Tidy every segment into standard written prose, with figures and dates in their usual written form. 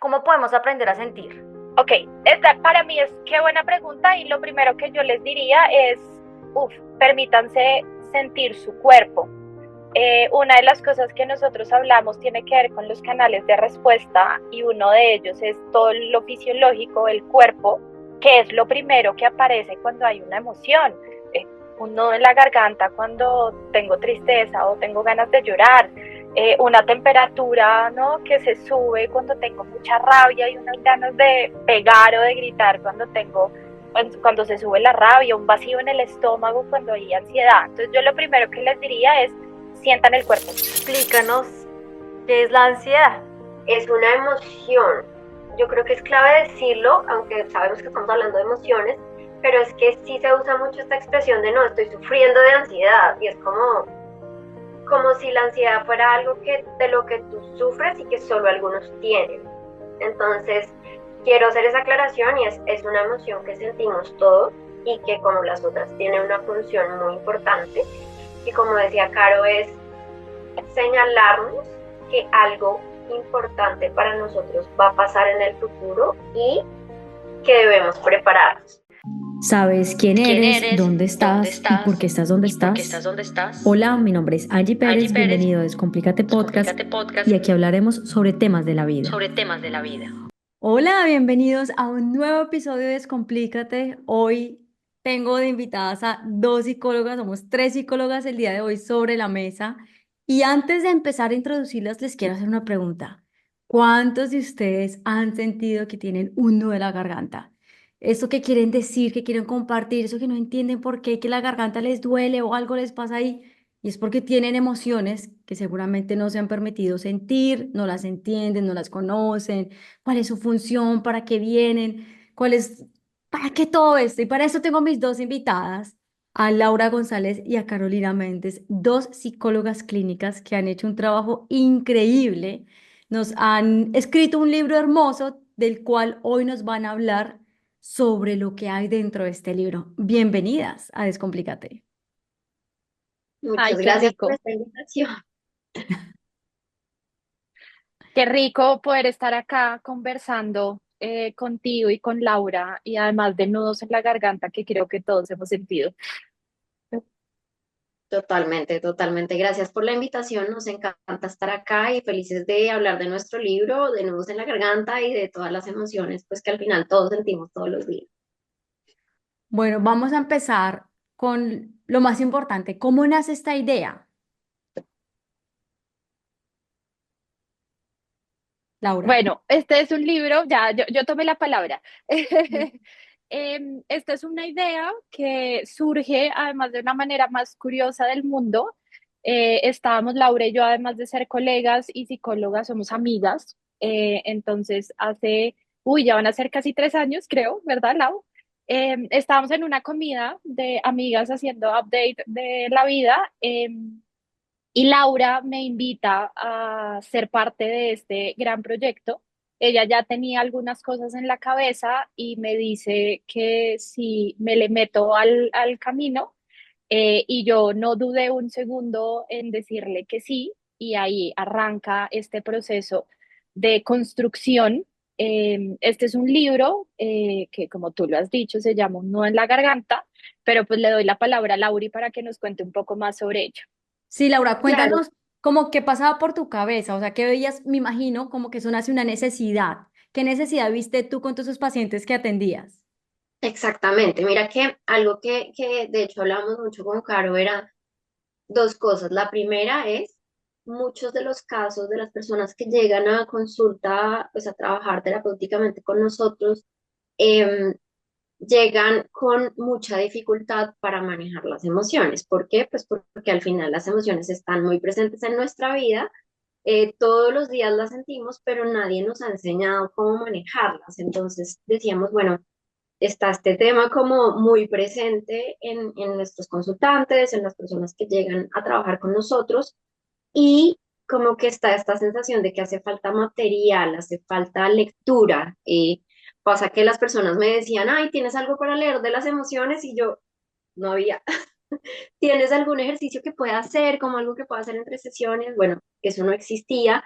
¿Cómo podemos aprender a sentir? Ok, esta para mí es qué buena pregunta y lo primero que yo les diría es, permítanse sentir su cuerpo. Una de las cosas que nosotros hablamos tiene que ver con los canales de respuesta y uno de ellos es todo lo fisiológico del cuerpo, que es lo primero que aparece cuando hay una emoción. Un nudo en la garganta cuando tengo tristeza o tengo ganas de llorar, una temperatura, ¿no?, que se sube cuando tengo mucha rabia y unas ganas de pegar o de gritar cuando se sube la rabia, un vacío en el estómago cuando hay ansiedad. Entonces yo lo primero que les diría es sientan el cuerpo. Explícanos qué es la ansiedad. Es una emoción. Yo creo que es clave decirlo, aunque sabemos que estamos hablando de emociones, pero es que sí se usa mucho esta expresión de no, estoy sufriendo de ansiedad, y es como si la ansiedad fuera algo de lo que tú sufres y que solo algunos tienen. Entonces, quiero hacer esa aclaración y es una emoción que sentimos todos y que como las otras tiene una función muy importante y como decía Caro es señalarnos que algo importante para nosotros va a pasar en el futuro y que debemos prepararnos. ¿Sabes quién eres? ¿Dónde estás? ¿Y por qué estás donde estás? Hola, mi nombre es Angie Pérez, bienvenido a Descomplícate Podcast y aquí hablaremos sobre temas de la vida. Hola, bienvenidos a un nuevo episodio de Descomplícate. Hoy tengo de invitadas a dos psicólogas, somos tres psicólogas el día de hoy sobre la mesa. Y antes de empezar a introducirlas, les quiero hacer una pregunta. ¿Cuántos de ustedes han sentido que tienen un nudo en la garganta? Eso que quieren decir, que quieren compartir, eso que no entienden por qué, que la garganta les duele o algo les pasa ahí. Y es porque tienen emociones que seguramente no se han permitido sentir, no las entienden, no las conocen, cuál es su función, para qué vienen, para qué todo esto. Y para eso tengo mis dos invitadas, a Laura González y a Carolina Méndez, dos psicólogas clínicas que han hecho un trabajo increíble. Nos han escrito un libro hermoso del cual hoy nos van a hablar sobre lo que hay dentro de este libro. Bienvenidas a Descomplícate. Muchas Ay, qué gracias por rico. esta invitación. Qué rico poder estar acá conversando contigo y con Laura y además de nudos en la garganta que creo que todos hemos sentido. Totalmente, totalmente. Gracias por la invitación. Nos encanta estar acá y felices de hablar de nuestro libro, de nudos en la garganta y de todas las emociones, pues que al final todos sentimos todos los días. Bueno, vamos a empezar con lo más importante. ¿Cómo nace esta idea, Laura? Bueno, este es un libro, ya yo tomé la palabra. Esta es una idea que surge además de una manera más curiosa del mundo. Estábamos Laura y yo, además de ser colegas y psicólogas, somos amigas. Entonces, ya van a ser casi 3 años, creo, ¿verdad, Lau? Estábamos en una comida de amigas haciendo update de la vida. Y Laura me invita a ser parte de este gran proyecto. Ella ya tenía algunas cosas en la cabeza y me dice que si me le meto al camino, y yo no dudé un segundo en decirle que sí, y ahí arranca este proceso de construcción. Este es un libro que, como tú lo has dicho, se llama Un nudo en la garganta, pero pues le doy la palabra a Lauri para que nos cuente un poco más sobre ello. Sí, Laura, Claro, cuéntanos como qué pasaba por tu cabeza, o sea, qué veías, me imagino, como que eso nace una necesidad. ¿Qué necesidad viste tú con todos esos pacientes que atendías? exactamente. Mira que algo que de hecho hablamos mucho con Caro era dos cosas. La primera es muchos de los casos de las personas que llegan a consulta, pues a trabajar terapéuticamente con nosotros, em, llegan con mucha dificultad para manejar las emociones. ¿Por qué? Pues porque al final las emociones están muy presentes en nuestra vida, todos los días las sentimos, pero nadie nos ha enseñado cómo manejarlas. Entonces decíamos, bueno, está este tema como muy presente en nuestros consultantes, en las personas que llegan a trabajar con nosotros y como que está esta sensación de que hace falta material, hace falta lectura. Pasa que las personas me decían, ay, ¿tienes algo para leer de las emociones? Y yo, no había. ¿Tienes algún ejercicio que pueda hacer, como algo que pueda hacer entre sesiones? Bueno, eso no existía.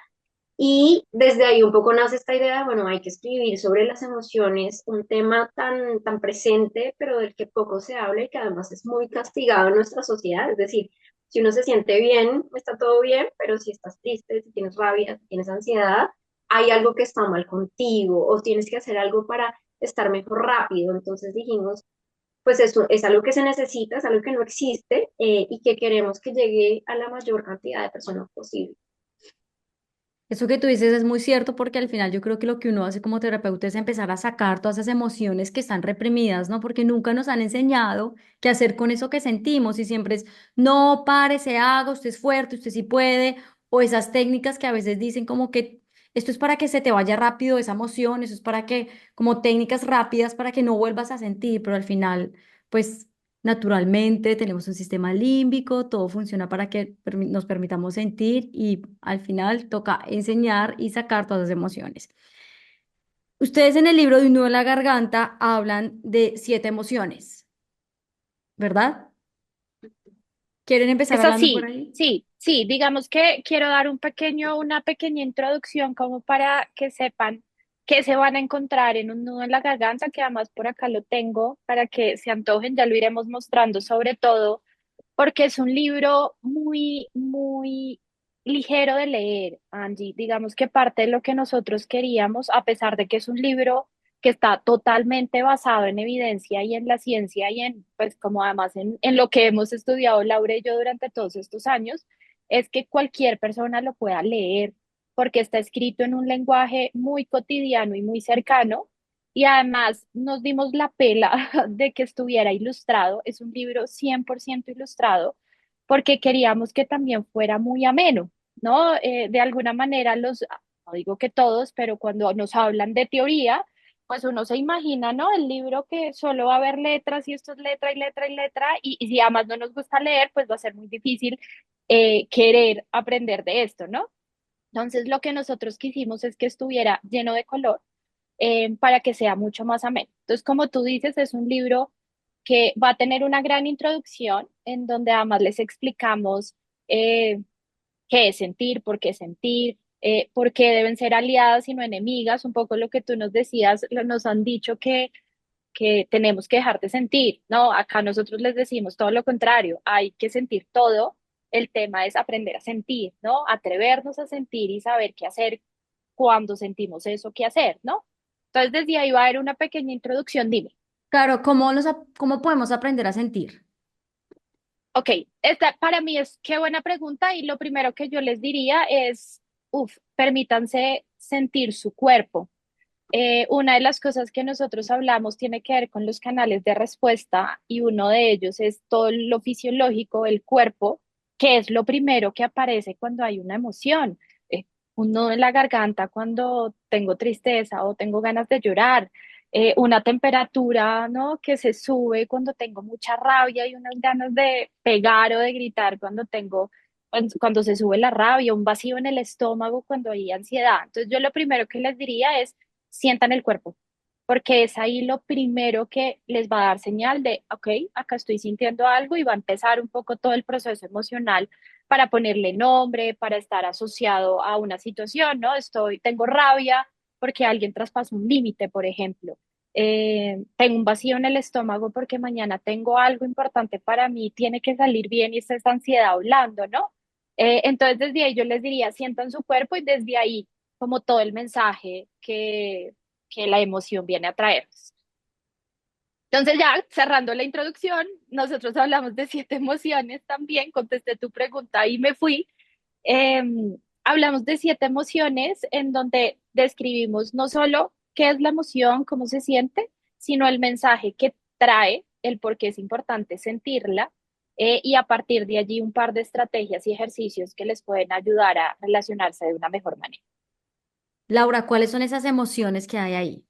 Y desde ahí un poco nace esta idea de, bueno, hay que escribir sobre las emociones, un tema tan presente, pero del que poco se habla y que además es muy castigado en nuestra sociedad. Es decir, si uno se siente bien, está todo bien, pero si estás triste, si tienes rabia, si tienes ansiedad, hay algo que está mal contigo o tienes que hacer algo para estar mejor rápido. Entonces dijimos, pues eso es algo que se necesita, es algo que no existe y que queremos que llegue a la mayor cantidad de personas posible. Eso que tú dices es muy cierto porque al final yo creo que lo que uno hace como terapeuta es empezar a sacar todas esas emociones que están reprimidas, ¿no? Porque nunca nos han enseñado qué hacer con eso que sentimos y siempre es, no, pare, se haga, usted es fuerte, usted sí puede, o esas técnicas que a veces dicen como que esto es para que se te vaya rápido esa emoción, eso es para que, como técnicas rápidas para que no vuelvas a sentir, pero al final, pues naturalmente tenemos un sistema límbico, todo funciona para que nos permitamos sentir y al final toca enseñar y sacar todas las emociones. Ustedes en el libro de Un nudo en la garganta hablan de 7 emociones, ¿verdad? ¿Quieren empezar Es hablando por así, ahí? sí, sí, digamos que quiero dar una pequeña introducción como para que sepan qué se van a encontrar en Un nudo en la garganta, que además por acá lo tengo para que se antojen, ya lo iremos mostrando sobre todo porque es un libro muy ligero de leer, Angie. Digamos que parte de lo que nosotros queríamos, a pesar de que es un libro que está totalmente basado en evidencia y en la ciencia y en, pues como además en lo que hemos estudiado Laura y yo durante todos estos años, es que cualquier persona lo pueda leer porque está escrito en un lenguaje muy cotidiano y muy cercano. Y además nos dimos la pela de que estuviera ilustrado. Es un libro 100% ilustrado porque queríamos que también fuera muy ameno, ¿no? De alguna manera no digo que todos, pero cuando nos hablan de teoría, pues uno se imagina, ¿no? El libro que solo va a haber letras y esto es letra y letra y letra, y si además no nos gusta leer, pues va a ser muy difícil querer aprender de esto, ¿no? Entonces, lo que nosotros quisimos es que estuviera lleno de color para que sea mucho más ameno. Entonces, como tú dices, es un libro que va a tener una gran introducción en donde además les explicamos eh, qué es sentir, por qué deben ser aliadas y no enemigas, un poco lo que tú nos decías, nos han dicho que tenemos que dejar de sentir, ¿no? Acá nosotros les decimos todo lo contrario, hay que sentir todo, el tema es aprender a sentir, ¿no? Atrevernos a sentir y saber qué hacer cuando sentimos eso, qué hacer, ¿no? Entonces, desde ahí va a haber una pequeña introducción, dime. Claro, ¿cómo podemos aprender a sentir? Ok, esta para mí es qué buena pregunta y lo primero que yo les diría es, permítanse sentir su cuerpo. Una de las cosas que nosotros hablamos tiene que ver con los canales de respuesta y uno de ellos es todo lo fisiológico, el cuerpo, que es lo primero que aparece cuando hay una emoción. Un nudo en la garganta cuando tengo tristeza o tengo ganas de llorar, una temperatura, ¿no? que se sube cuando tengo mucha rabia y unas ganas de pegar o de gritar cuando se sube la rabia, un vacío en el estómago cuando hay ansiedad. Entonces yo lo primero que les diría es sientan el cuerpo, porque es ahí lo primero que les va a dar señal de, ok, acá estoy sintiendo algo y va a empezar un poco todo el proceso emocional para ponerle nombre, para estar asociado a una situación, ¿no? Tengo rabia porque alguien traspasó un límite, por ejemplo. Tengo un vacío en el estómago porque mañana tengo algo importante para mí, tiene que salir bien y esta es ansiedad hablando, ¿no? Entonces, desde ahí yo les diría, sientan su cuerpo y desde ahí como todo el mensaje que la emoción viene a traernos. Entonces ya cerrando la introducción, nosotros hablamos de 7 emociones también, contesté tu pregunta y me fui. Eh, Hablamos de 7 emociones en donde describimos no solo qué es la emoción, cómo se siente, sino el mensaje que trae, el por qué es importante sentirla, y a partir de allí un par de estrategias y ejercicios que les pueden ayudar a relacionarse de una mejor manera. Laura, ¿cuáles son esas emociones que hay ahí?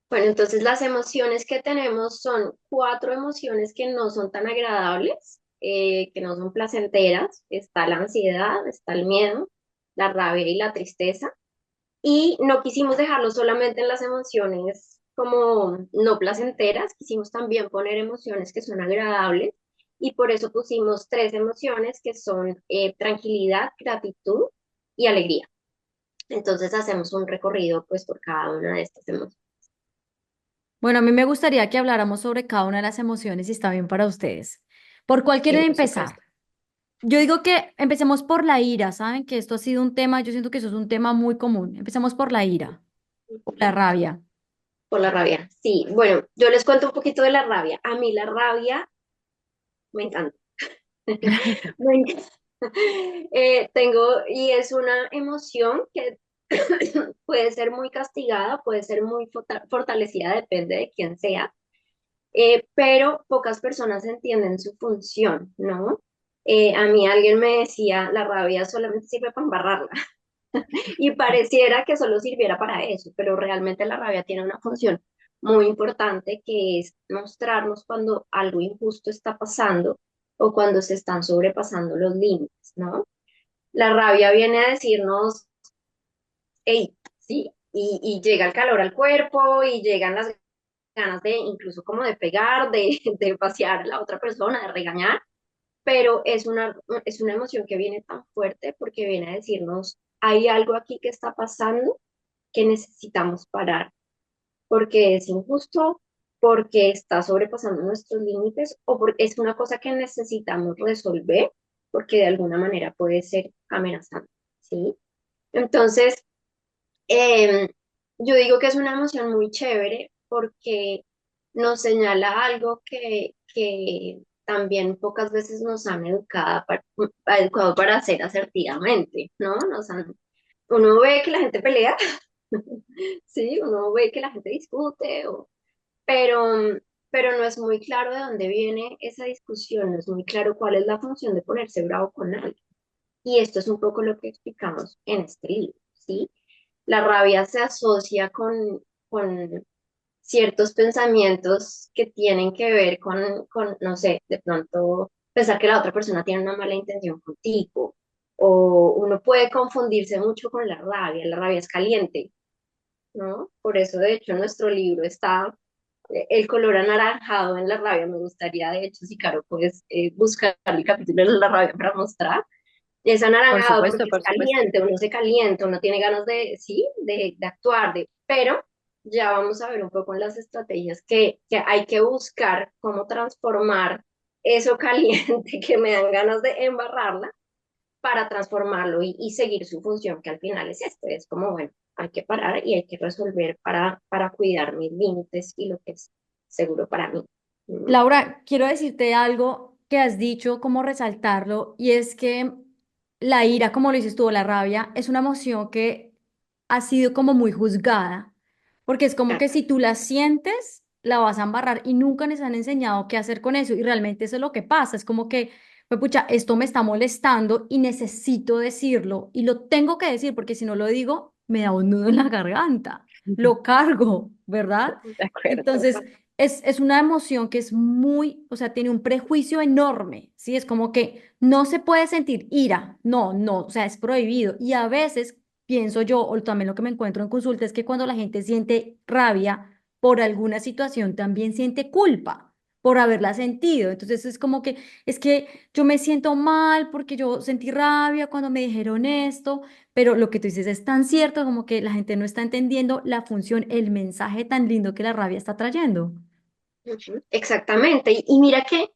Bueno, entonces las emociones que tenemos son 4 emociones que no son tan agradables, que no son placenteras. Está la ansiedad, está el miedo, la rabia y la tristeza. Y no quisimos dejarlo solamente en las emociones como no placenteras, quisimos también poner emociones que son agradables y por eso pusimos 3 emociones que son tranquilidad, gratitud y alegría. Entonces hacemos un recorrido pues por cada una de estas emociones. Bueno, a mí me gustaría que habláramos sobre cada una de las emociones, si está bien para ustedes. ¿Por cuál Sí, quieren por supuesto. empezar? Yo digo que empecemos por la ira, ¿saben? Que esto ha sido un tema, yo siento que eso es un tema muy común. Empecemos por la ira, la rabia. Por la rabia. Sí, bueno, yo les cuento un poquito de la rabia. A mí la rabia me encanta. Me encanta. Y es una emoción que puede ser muy castigada, puede ser muy fortalecida, depende de quién sea, pero pocas personas entienden su función, ¿no? A mí alguien me decía, la rabia solamente sirve para embarrarla, y pareciera que solo sirviera para eso, pero realmente la rabia tiene una función muy importante que es mostrarnos cuando algo injusto está pasando o cuando se están sobrepasando los límites, ¿no? La rabia viene a decirnos, hey, sí, y llega el calor al cuerpo y llegan las ganas de incluso como de pegar, de pasear a la otra persona, de regañar, pero es una emoción que viene tan fuerte porque viene a decirnos, hay algo aquí que está pasando que necesitamos parar, porque es injusto, porque está sobrepasando nuestros límites o porque es una cosa que necesitamos resolver, porque de alguna manera puede ser amenazante, ¿sí? Entonces, em, yo digo que es una emoción muy chévere porque nos señala algo que también pocas veces nos han educado para hacer asertivamente, ¿no? Uno ve que la gente pelea, sí, uno ve que la gente discute, pero, pero no es muy claro de dónde viene esa discusión, no es muy claro cuál es la función de ponerse bravo con alguien. Y esto es un poco lo que explicamos en este libro, ¿sí? La rabia se asocia con ciertos pensamientos que tienen que ver no sé, de pronto pensar que la otra persona tiene una mala intención contigo, o uno puede confundirse mucho con la rabia es caliente, ¿no? Por eso, de hecho, en nuestro libro está el color anaranjado en la rabia. Me gustaría, de hecho, si Caro, puedes buscar el capítulo de la rabia para mostrar. Es Por anaranjado porque supuesto, es por supuesto. caliente, uno se calienta, uno tiene ganas de, sí, de actuar, pero ya vamos a ver un poco en las estrategias que hay que buscar cómo transformar eso caliente que me dan ganas de embarrarla para transformarlo y seguir su función, que al final es esto, es como, bueno, hay que parar y hay que resolver para cuidar mis límites y lo que es seguro para mí. Mm. Laura, quiero decirte algo que has dicho, como resaltarlo, y es que la ira, como lo dices tú, o la rabia, es una emoción que ha sido como muy juzgada, porque es como Claro. que si tú la sientes, la vas a embarrar y nunca les han enseñado qué hacer con eso, y realmente eso es lo que pasa, es como que, pues pucha, esto me está molestando y necesito decirlo, y lo tengo que decir, porque si no lo digo, me da un nudo en la garganta, lo cargo, ¿verdad? De acuerdo. Entonces, es una emoción que es muy, o sea, tiene un prejuicio enorme, ¿sí? Es como que no se puede sentir ira, no, no, o sea, es prohibido. Y a veces pienso yo, o también lo que me encuentro en consulta, es que cuando la gente siente rabia por alguna situación, también siente culpa por haberla sentido. Entonces es como que, es que yo me siento mal porque yo sentí rabia cuando me dijeron esto, pero lo que tú dices es tan cierto como que la gente no está entendiendo la función, el mensaje tan lindo que la rabia está trayendo. Ujú, exactamente. Y mira que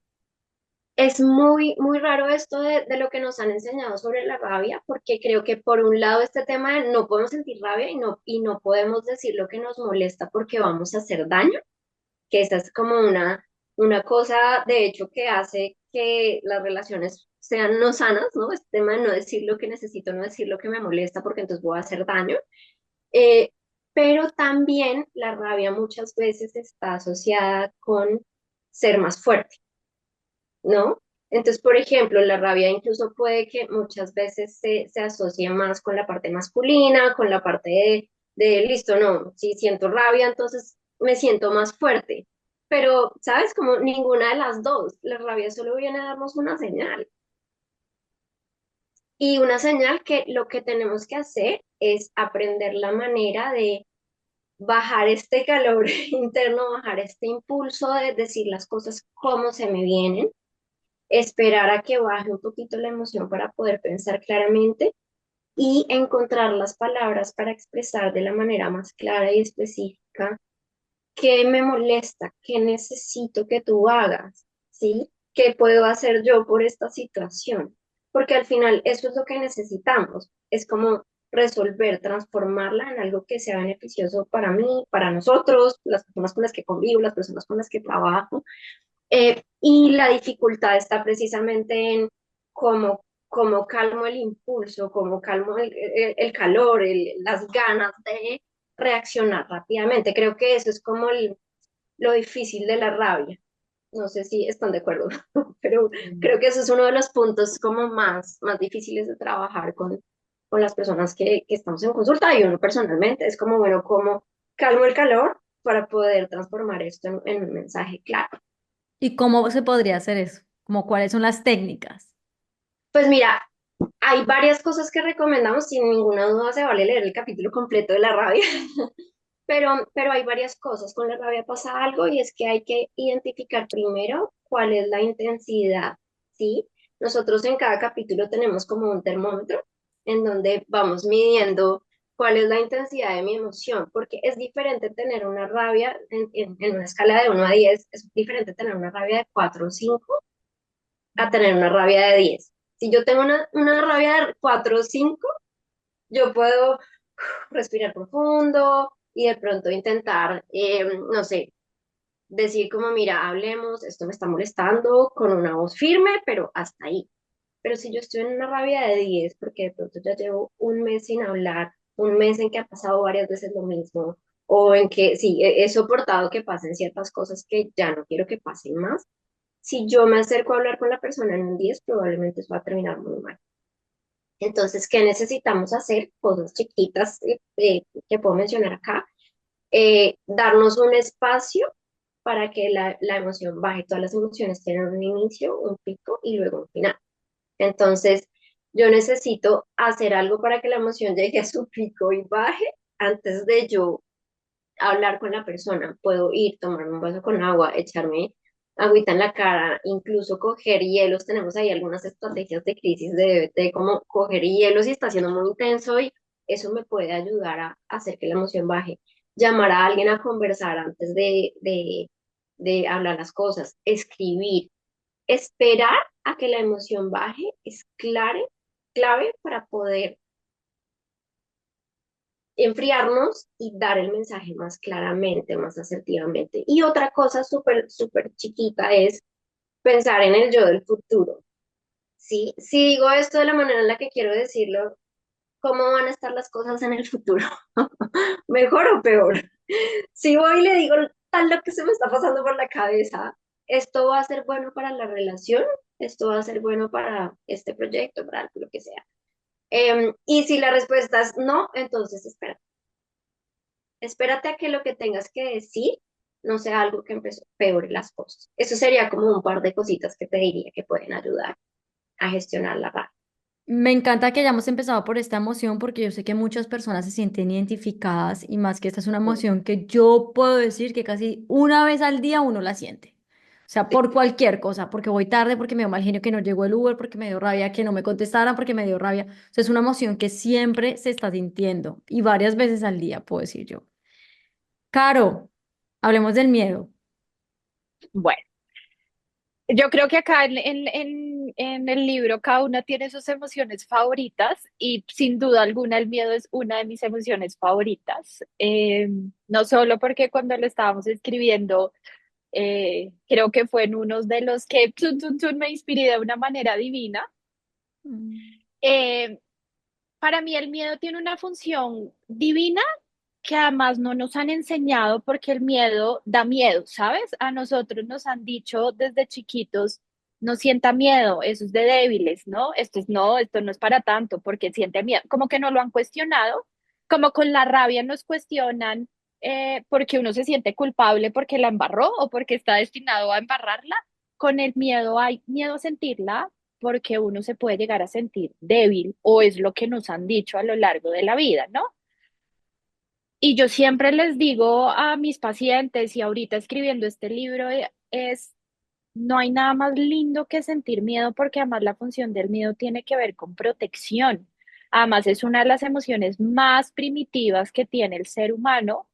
es muy, muy raro esto de lo que nos han enseñado sobre la rabia, porque creo que por un lado este tema de no podemos sentir rabia y no podemos decir lo que nos molesta porque vamos a hacer daño, que esa es como una cosa, de hecho, que hace que las relaciones sean no sanas, ¿no? Este tema de no decir lo que necesito, no decir lo que me molesta porque entonces voy a hacer daño. Eh, pero también la rabia muchas veces está asociada con ser más fuerte, ¿no? Entonces, por ejemplo, la rabia incluso puede que muchas veces se asocie más con la parte masculina, con la parte listo, no, si siento rabia, entonces me siento más fuerte. Pero, ¿sabes? Como ninguna de las dos, la rabia solo viene a darnos una señal. Y una señal que lo que tenemos que hacer es aprender la manera de bajar este calor interno, bajar este impulso de decir las cosas como se me vienen, esperar a que baje un poquito la emoción para poder pensar claramente y encontrar las palabras para expresar de la manera más clara y específica qué me molesta, qué necesito que tú hagas, ¿sí? ¿Qué puedo hacer yo por esta situación? Porque al final eso es lo que necesitamos, es como resolver, transformarla en algo que sea beneficioso para mí, para nosotros, las personas con las que convivo, las personas con las que trabajo. Y la dificultad está precisamente en cómo calmo el impulso, cómo calmo el calor, las ganas de reaccionar rápidamente. Creo que eso es como lo difícil de la rabia. No sé si están de acuerdo, pero creo que eso es uno de los puntos como más difíciles de trabajar con las personas que estamos en consulta y uno personalmente. Es como, bueno, cómo calmo el calor para poder transformar esto en un mensaje claro. ¿Y cómo se podría hacer eso? Como cuáles son las técnicas. Pues mira, hay varias cosas que recomendamos, sin ninguna duda se vale leer el capítulo completo de la rabia, pero hay varias cosas. Con la rabia pasa algo y es que hay que identificar primero cuál es la intensidad, ¿sí? Nosotros en cada capítulo tenemos como un termómetro en donde vamos midiendo cuál es la intensidad de mi emoción, porque es diferente tener una rabia en una escala de 1 a 10, es diferente tener una rabia de 4 o 5 a tener una rabia de 10. Si yo tengo una rabia de 4 o 5, yo puedo respirar profundo y de pronto intentar, no sé, decir como, mira, hablemos, esto me está molestando con una voz firme, pero hasta ahí. Pero si yo estoy en una rabia de 10, porque de pronto ya llevo un mes sin hablar, un mes en que ha pasado varias veces lo mismo, o en que sí, he soportado que pasen ciertas cosas que ya no quiero que pasen más, si yo me acerco a hablar con la persona en un 10, probablemente eso va a terminar muy mal. Entonces, ¿qué necesitamos hacer? Cosas chiquitas que puedo mencionar acá. Darnos un espacio para que la emoción baje. Todas las emociones tienen un inicio, un pico y luego un final. Entonces, yo necesito hacer algo para que la emoción llegue a su pico y baje antes de yo hablar con la persona. Puedo ir, tomarme un vaso con agua, echarme agüita en la cara, incluso coger hielos. Tenemos ahí algunas estrategias de crisis de cómo coger hielos si está siendo muy intenso y eso me puede ayudar a hacer que la emoción baje. Llamar a alguien a conversar antes de hablar las cosas, escribir, esperar a que la emoción baje es clave para poder enfriarnos y dar el mensaje más claramente, más asertivamente. Y otra cosa súper chiquita es pensar en el yo del futuro. ¿Sí? Si digo esto de la manera en la que quiero decirlo, ¿cómo van a estar las cosas en el futuro? ¿Mejor o peor? Si voy y le digo tal lo que se me está pasando por la cabeza, ¿esto va a ser bueno para la relación? ¿Esto va a ser bueno para este proyecto, para lo que sea? Y si la respuesta es no, entonces espera. Espérate a que lo que tengas que decir no sea algo que peore las cosas. Eso sería como un par de cositas que te diría que pueden ayudar a gestionar la rabia. Me encanta que hayamos empezado por esta emoción porque yo sé que muchas personas se sienten identificadas y más que esta es una emoción que yo puedo decir que casi una vez al día uno la siente. O sea, por cualquier cosa, porque voy tarde, porque me dio mal genio que no llegó el Uber, porque me dio rabia que no me contestaran, porque me dio rabia. O sea, es una emoción que siempre se está sintiendo y varias veces al día, puedo decir yo. Caro, hablemos del miedo. Bueno, yo creo que acá en el libro cada una tiene sus emociones favoritas y sin duda alguna el miedo es una de mis emociones favoritas. No solo porque cuando lo estábamos escribiendo, creo que fue en unos de los que me inspiré de una manera divina. Mm. Eh, para mí el miedo tiene una función divina que además no nos han enseñado porque el miedo da miedo, ¿sabes? A nosotros nos han dicho desde chiquitos, no sienta miedo, eso es de débiles, ¿no? Esto no es para tanto porque siente miedo, como que no lo han cuestionado, como con la rabia nos cuestionan porque uno se siente culpable porque la embarró o porque está destinado a embarrarla. Con el miedo hay miedo a sentirla porque uno se puede llegar a sentir débil o es lo que nos han dicho a lo largo de la vida, ¿no? Y yo siempre les digo a mis pacientes y ahorita escribiendo este libro es, no hay nada más lindo que sentir miedo porque además la función del miedo tiene que ver con protección. Además, es una de las emociones más primitivas que tiene el ser humano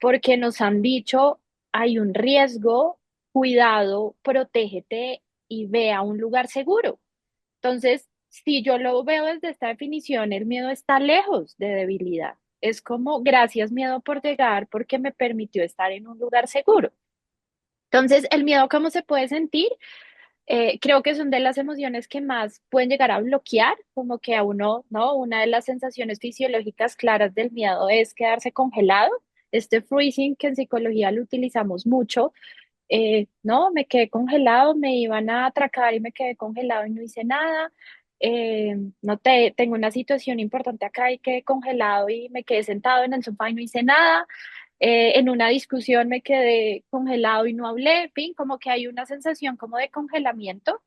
porque nos han dicho, hay un riesgo, cuidado, protégete y ve a un lugar seguro. Entonces, si yo lo veo desde esta definición, el miedo está lejos de debilidad. Es como, gracias miedo por llegar porque me permitió estar en un lugar seguro. Entonces, el miedo, ¿cómo se puede sentir? Creo que son de las emociones que más pueden llegar a bloquear, como que a uno, ¿no? Una de las sensaciones fisiológicas claras del miedo es quedarse congelado. Este freezing que en psicología lo utilizamos mucho, no, me quedé congelado, me iban a atracar y me quedé congelado y no hice nada. No te, tengo una situación importante acá y quedé congelado y me quedé sentado en el sofá y no hice nada. En una discusión me quedé congelado y no hablé, en fin, como que hay una sensación como de congelamiento,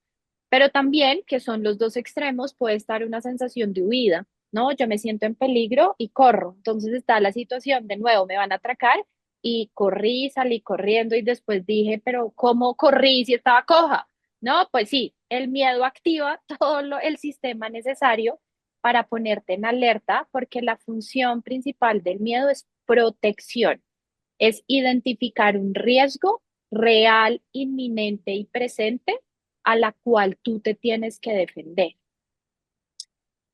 pero también que son los dos extremos, puede estar una sensación de huida, ¿no? Yo me siento en peligro y corro, entonces está la situación, de nuevo, me van a atracar y corrí, salí corriendo y después dije, pero ¿cómo corrí si estaba coja? No, pues sí, el miedo activa todo el sistema necesario para ponerte en alerta, porque la función principal del miedo es protección, es identificar un riesgo real, inminente y presente a la cual tú te tienes que defender.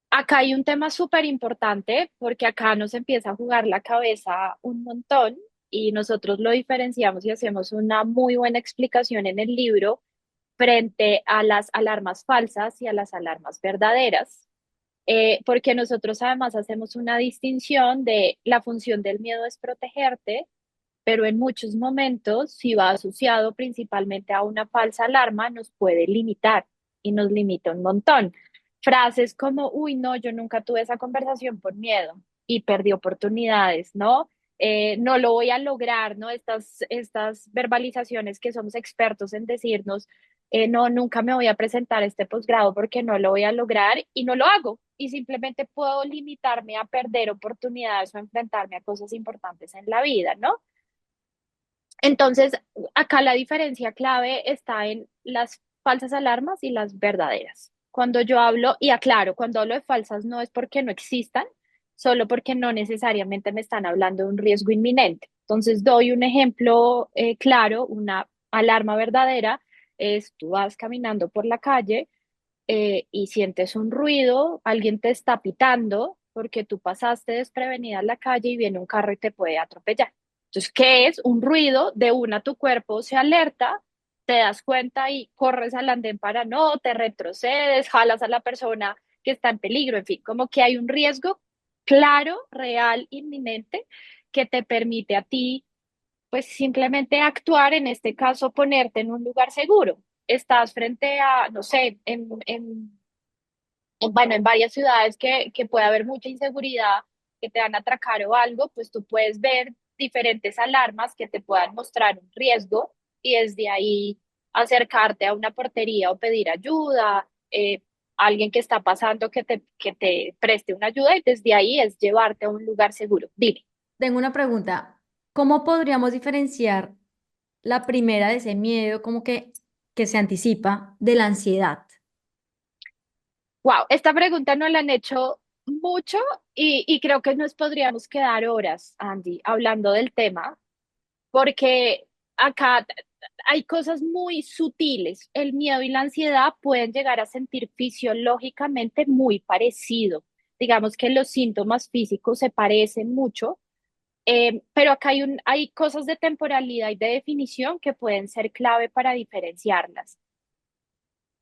Acá hay un tema súper importante porque acá nos empieza a jugar la cabeza un montón y nosotros lo diferenciamos y hacemos una muy buena explicación en el libro frente a las alarmas falsas y a las alarmas verdaderas, porque nosotros además hacemos una distinción de la función del miedo es protegerte, pero en muchos momentos, si va asociado principalmente a una falsa alarma, nos puede limitar y nos limita un montón. Frases como, uy, no, yo nunca tuve esa conversación por miedo y perdí oportunidades, ¿no? No lo voy a lograr, ¿no? Estas verbalizaciones que somos expertos en decirnos, no, nunca me voy a presentar a este posgrado porque no lo voy a lograr y no lo hago. Y simplemente puedo limitarme a perder oportunidades o enfrentarme a cosas importantes en la vida, ¿no? Entonces, acá la diferencia clave está en las falsas alarmas y las verdaderas. Cuando yo hablo, y aclaro, cuando hablo de falsas no es porque no existan, solo porque no necesariamente me están hablando de un riesgo inminente. Entonces, doy un ejemplo claro, una alarma verdadera es tú vas caminando por la calle y sientes un ruido, alguien te está pitando porque tú pasaste desprevenida en la calle y viene un carro y te puede atropellar. Entonces, ¿qué es? Un ruido, de una tu cuerpo se alerta, te das cuenta y corres al andén para no, te retrocedes, jalas a la persona que está en peligro, en fin, como que hay un riesgo claro, real, inminente, que te permite a ti, pues simplemente actuar, en este caso, ponerte en un lugar seguro. Estás frente a, no sé, bueno, en varias ciudades que puede haber mucha inseguridad, que te van a atracar o algo, pues tú puedes ver diferentes alarmas que te puedan mostrar un riesgo y desde ahí acercarte a una portería o pedir ayuda, alguien que está pasando que te preste una ayuda y desde ahí es llevarte a un lugar seguro. Dime. Tengo una pregunta. ¿Cómo podríamos diferenciar la primera de ese miedo como que se anticipa de la ansiedad? Wow, esta pregunta nos la han hecho mucho y creo que nos podríamos quedar horas, Andy, hablando del tema, porque acá hay cosas muy sutiles. El miedo y la ansiedad pueden llegar a sentir fisiológicamente muy parecido. Digamos que los síntomas físicos se parecen mucho, pero acá hay cosas de temporalidad y de definición que pueden ser clave para diferenciarlas.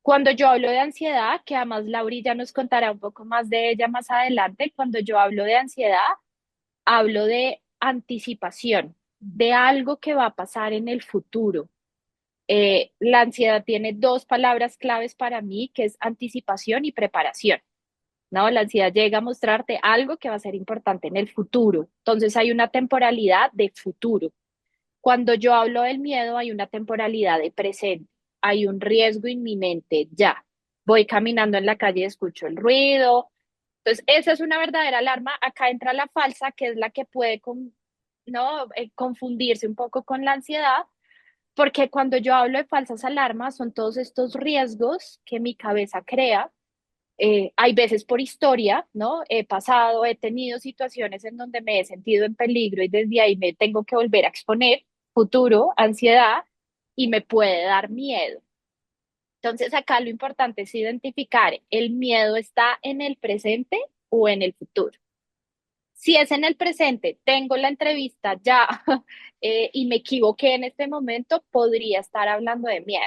Cuando yo hablo de ansiedad, que además Lauri ya nos contará un poco más de ella más adelante, cuando yo hablo de ansiedad, hablo de anticipación, de algo que va a pasar en el futuro. La ansiedad tiene dos palabras claves para mí, que es anticipación y preparación. ¿No? La ansiedad llega a mostrarte algo que va a ser importante en el futuro. Entonces hay una temporalidad de futuro. Cuando yo hablo del miedo, hay una temporalidad de presente, hay un riesgo inminente ya. Voy caminando en la calle y escucho el ruido. Entonces, esa es una verdadera alarma. Acá entra la falsa, que es la que puede ¿no? Confundirse un poco con la ansiedad, porque cuando yo hablo de falsas alarmas, son todos estos riesgos que mi cabeza crea Hay veces por historia, ¿no? He tenido situaciones en donde me he sentido en peligro y desde ahí me tengo que volver a exponer, futuro, ansiedad, y me puede dar miedo. Entonces, acá lo importante es identificar, ¿el miedo está en el presente o en el futuro? Si es en el presente, tengo la entrevista ya y me equivoqué en este momento, podría estar hablando de miedo.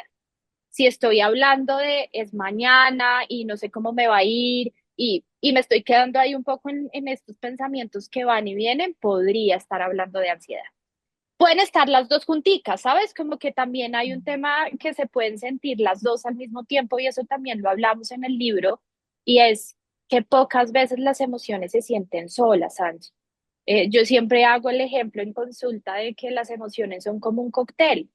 Si estoy hablando de es mañana y no sé cómo me va a ir y me estoy quedando ahí un poco en estos pensamientos que van y vienen, podría estar hablando de ansiedad. Pueden estar las dos junticas, ¿sabes? Como que también hay un tema que se pueden sentir las dos al mismo tiempo y eso también lo hablamos en el libro y es que pocas veces las emociones se sienten solas, Angie. Yo siempre hago el ejemplo en consulta de que las emociones son como un cóctel.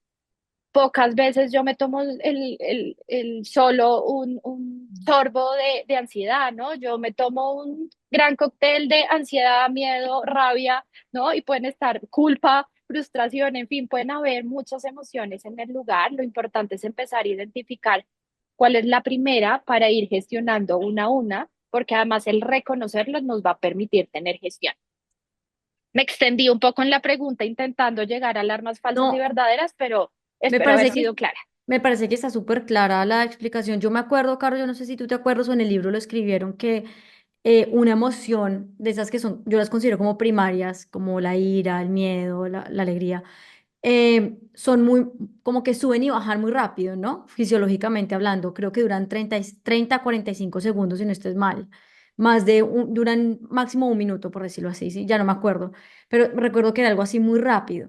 Pocas veces yo me tomo el solo un sorbo de ansiedad, ¿no? Yo me tomo un gran cóctel de ansiedad, miedo, rabia, ¿no? Y pueden estar culpa, frustración, en fin, pueden haber muchas emociones en el lugar. Lo importante es empezar a identificar cuál es la primera para ir gestionando una a una, porque además el reconocerlos nos va a permitir tener gestión. Me extendí un poco en la pregunta intentando llegar a las más falsas y No, verdaderas, pero me espero haber parece sido que, clara. me parece que está súper clara la explicación. Yo me acuerdo, Caro, yo no sé si tú te acuerdas o en el libro lo escribieron que una emoción de esas que son, yo las considero como primarias, como la ira, el miedo, la alegría, son muy, como que suben y bajan muy rápido, ¿no? Fisiológicamente hablando, creo que duran 30 a 45 segundos, si no estoy mal. Duran máximo un minuto, por decirlo así, ¿sí? Ya no me acuerdo, pero recuerdo que era algo así muy rápido.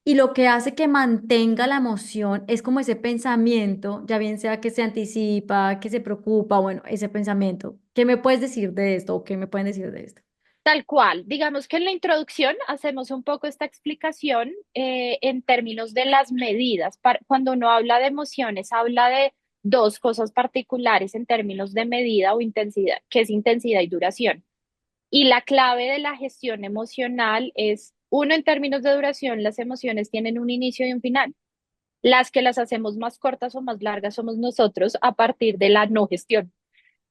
Y lo que hace que mantenga la emoción es como ese pensamiento, ya bien sea que se anticipa, que se preocupa, bueno, ese pensamiento. ¿Qué me puedes decir de esto o qué me pueden decir de esto? Tal cual. Digamos que en la introducción hacemos un poco esta explicación en términos de las medidas. Cuando uno habla de emociones, habla de dos cosas particulares en términos de medida o intensidad, que es intensidad y duración. Y la clave de la gestión emocional es, uno, en términos de duración, las emociones tienen un inicio y un final. Las que las hacemos más cortas o más largas somos nosotros a partir de la no gestión.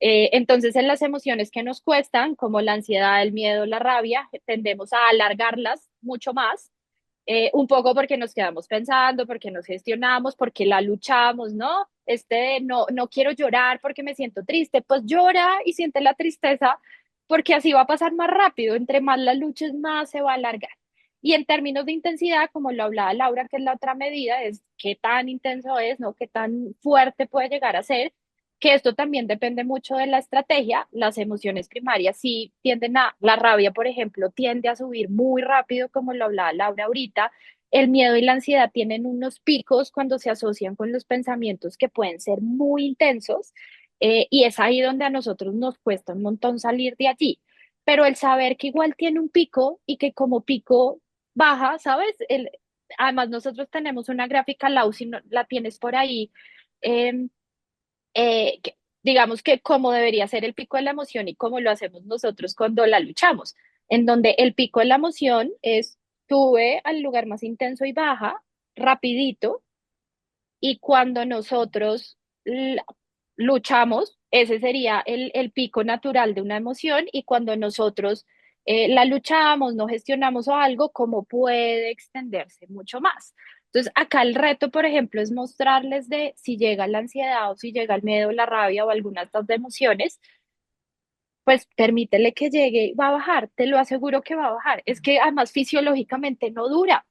Entonces, en las emociones que nos cuestan, como la ansiedad, el miedo, la rabia, tendemos a alargarlas mucho más, un poco porque nos quedamos pensando, porque nos gestionamos, porque la luchamos, ¿no? No, no quiero llorar porque me siento triste, pues llora y siente la tristeza, porque así va a pasar más rápido, entre más la luches, más se va a alargar. Y en términos de intensidad, como lo hablaba Laura, que es la otra medida, es qué tan intenso es, ¿no? Qué tan fuerte puede llegar a ser, que esto también depende mucho de la estrategia. Las emociones primarias sí tienden la rabia, por ejemplo, tiende a subir muy rápido, como lo hablaba Laura ahorita. El miedo y la ansiedad tienen unos picos cuando se asocian con los pensamientos que pueden ser muy intensos, y es ahí donde a nosotros nos cuesta un montón salir de allí. Pero el saber que igual tiene un pico y que como pico baja, ¿sabes? Además, nosotros tenemos una gráfica, Lau, si no, la tienes por ahí. em, digamos que cómo debería ser el pico de la emoción y cómo lo hacemos nosotros cuando la luchamos, en donde el pico de la emoción es sube al lugar más intenso y baja rapidito, y cuando nosotros la- luchamos, ese sería el pico natural de una emoción, y cuando nosotros la luchamos, no gestionamos o algo, cómo puede extenderse mucho más. Entonces, acá el reto, por ejemplo, es mostrarles de si llega la ansiedad o si llega el miedo, la rabia o alguna de estas emociones, pues permítele que llegue y va a bajar, te lo aseguro que va a bajar. Es que además fisiológicamente no dura,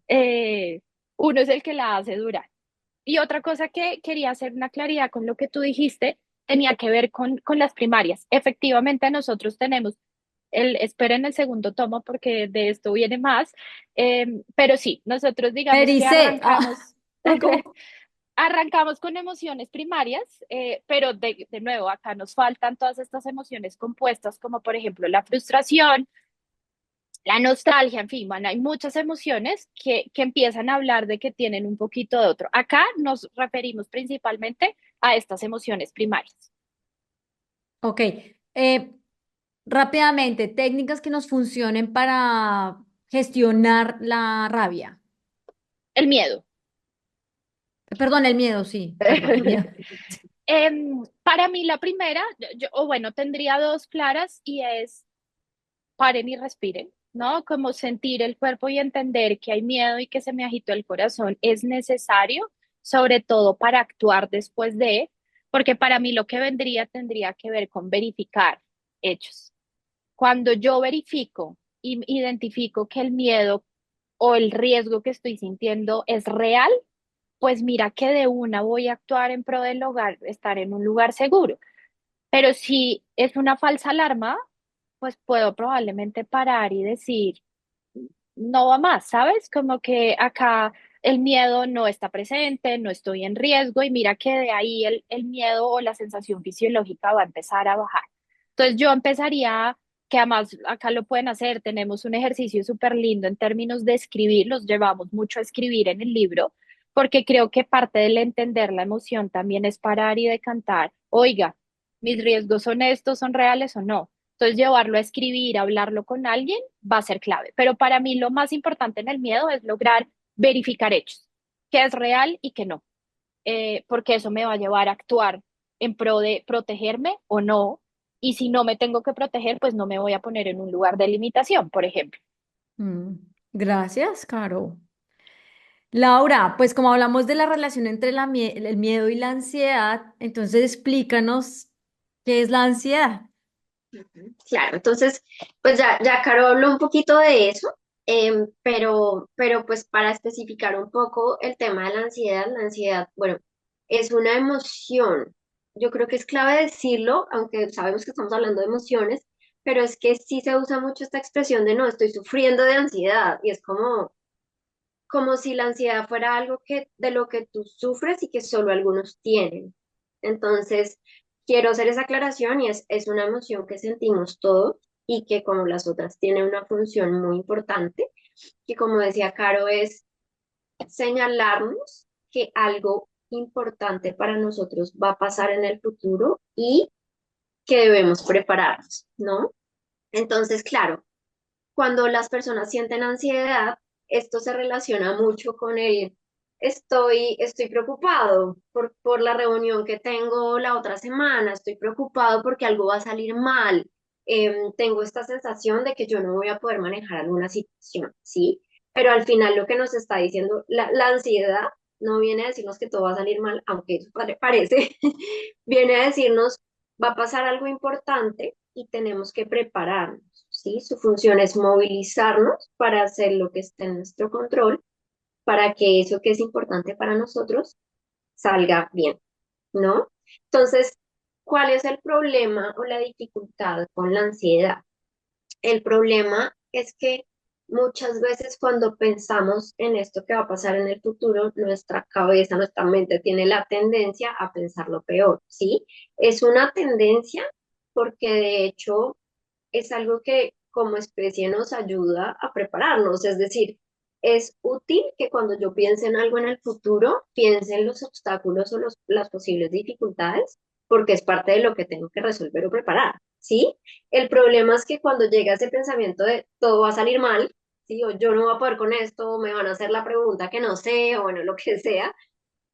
eh, uno es el que la hace durar. Y otra cosa que quería hacer una claridad con lo que tú dijiste, tenía que ver con las primarias. Efectivamente, nosotros tenemos esperen el segundo tomo porque de esto viene más, pero sí, nosotros Me digamos que dice, arrancamos, ¿cómo? arrancamos con emociones primarias, pero de nuevo, acá nos faltan todas estas emociones compuestas, como por ejemplo la frustración, la nostalgia, en fin, bueno, hay muchas emociones que empiezan a hablar de que tienen un poquito de otro. Acá nos referimos principalmente a estas emociones primarias. Ok, rápidamente, técnicas que nos funcionen para gestionar la rabia. El miedo. Perdón, el miedo, sí, perdón, el miedo. Para mí la primera, o bueno, tendría dos claras y es paren y respiren, ¿no? Como sentir el cuerpo y entender que hay miedo y que se me agitó el corazón es necesario, sobre todo para actuar después de, porque para mí lo que vendría tendría que ver con verificar hechos. Cuando yo verifico y identifico que el miedo o el riesgo que estoy sintiendo es real, pues mira que de una voy a actuar en pro del hogar, estar en un lugar seguro. Pero si es una falsa alarma, pues puedo probablemente parar y decir, no va más, ¿sabes? Como que acá el miedo no está presente, no estoy en riesgo y mira que de ahí el miedo o la sensación fisiológica va a empezar a bajar. Entonces yo empezaría, que además acá lo pueden hacer, tenemos un ejercicio súper lindo en términos de escribir, los llevamos mucho a escribir en el libro, porque creo que parte del entender la emoción también es parar y decantar, oiga, mis riesgos son estos, son reales o no. Entonces, llevarlo a escribir, hablarlo con alguien, va a ser clave. Pero para mí lo más importante en el miedo es lograr verificar hechos, qué es real y qué no, porque eso me va a llevar a actuar en pro de protegerme o no. Y si no me tengo que proteger, pues no me voy a poner en un lugar de limitación, por ejemplo. Mm, gracias, Caro. Laura, pues como hablamos de la relación entre el miedo y la ansiedad, entonces explícanos qué es la ansiedad. Ujú. Claro, entonces, pues ya Caro habló un poquito de eso, pero pues para especificar un poco el tema de la ansiedad, bueno, es una emoción. Yo creo que es clave decirlo, aunque sabemos que estamos hablando de emociones, pero es que sí se usa mucho esta expresión de no, estoy sufriendo de ansiedad, y es como si la ansiedad fuera algo que, de lo que tú sufres y que solo algunos tienen. Entonces, quiero hacer esa aclaración y es una emoción que sentimos todos y que como las otras tiene una función muy importante, que como decía Caro, es señalarnos que algo importante para nosotros va a pasar en el futuro y que debemos prepararnos, ¿no? Entonces, claro, cuando las personas sienten ansiedad, esto se relaciona mucho con el estoy preocupado por la reunión que tengo la otra semana, estoy preocupado porque algo va a salir mal, tengo esta sensación de que yo no voy a poder manejar alguna situación, ¿sí? Pero al final lo que nos está diciendo la ansiedad no viene a decirnos que todo va a salir mal, aunque eso parece, viene a decirnos va a pasar algo importante y tenemos que prepararnos, ¿sí? Su función es movilizarnos para hacer lo que esté en nuestro control, para que eso que es importante para nosotros salga bien, ¿no? Entonces, ¿cuál es el problema o la dificultad con la ansiedad? El problema es que muchas veces cuando pensamos en esto que va a pasar en el futuro, nuestra cabeza, nuestra mente tiene la tendencia a pensar lo peor, ¿sí? Es una tendencia porque de hecho es algo que como especie nos ayuda a prepararnos, es decir, es útil que cuando yo piense en algo en el futuro, piense en los obstáculos o las posibles dificultades, porque es parte de lo que tengo que resolver o preparar, ¿sí? El problema es que cuando llega ese pensamiento de todo va a salir mal, ¿sí? O yo no voy a poder con esto, o me van a hacer la pregunta que no sé, o bueno, lo que sea,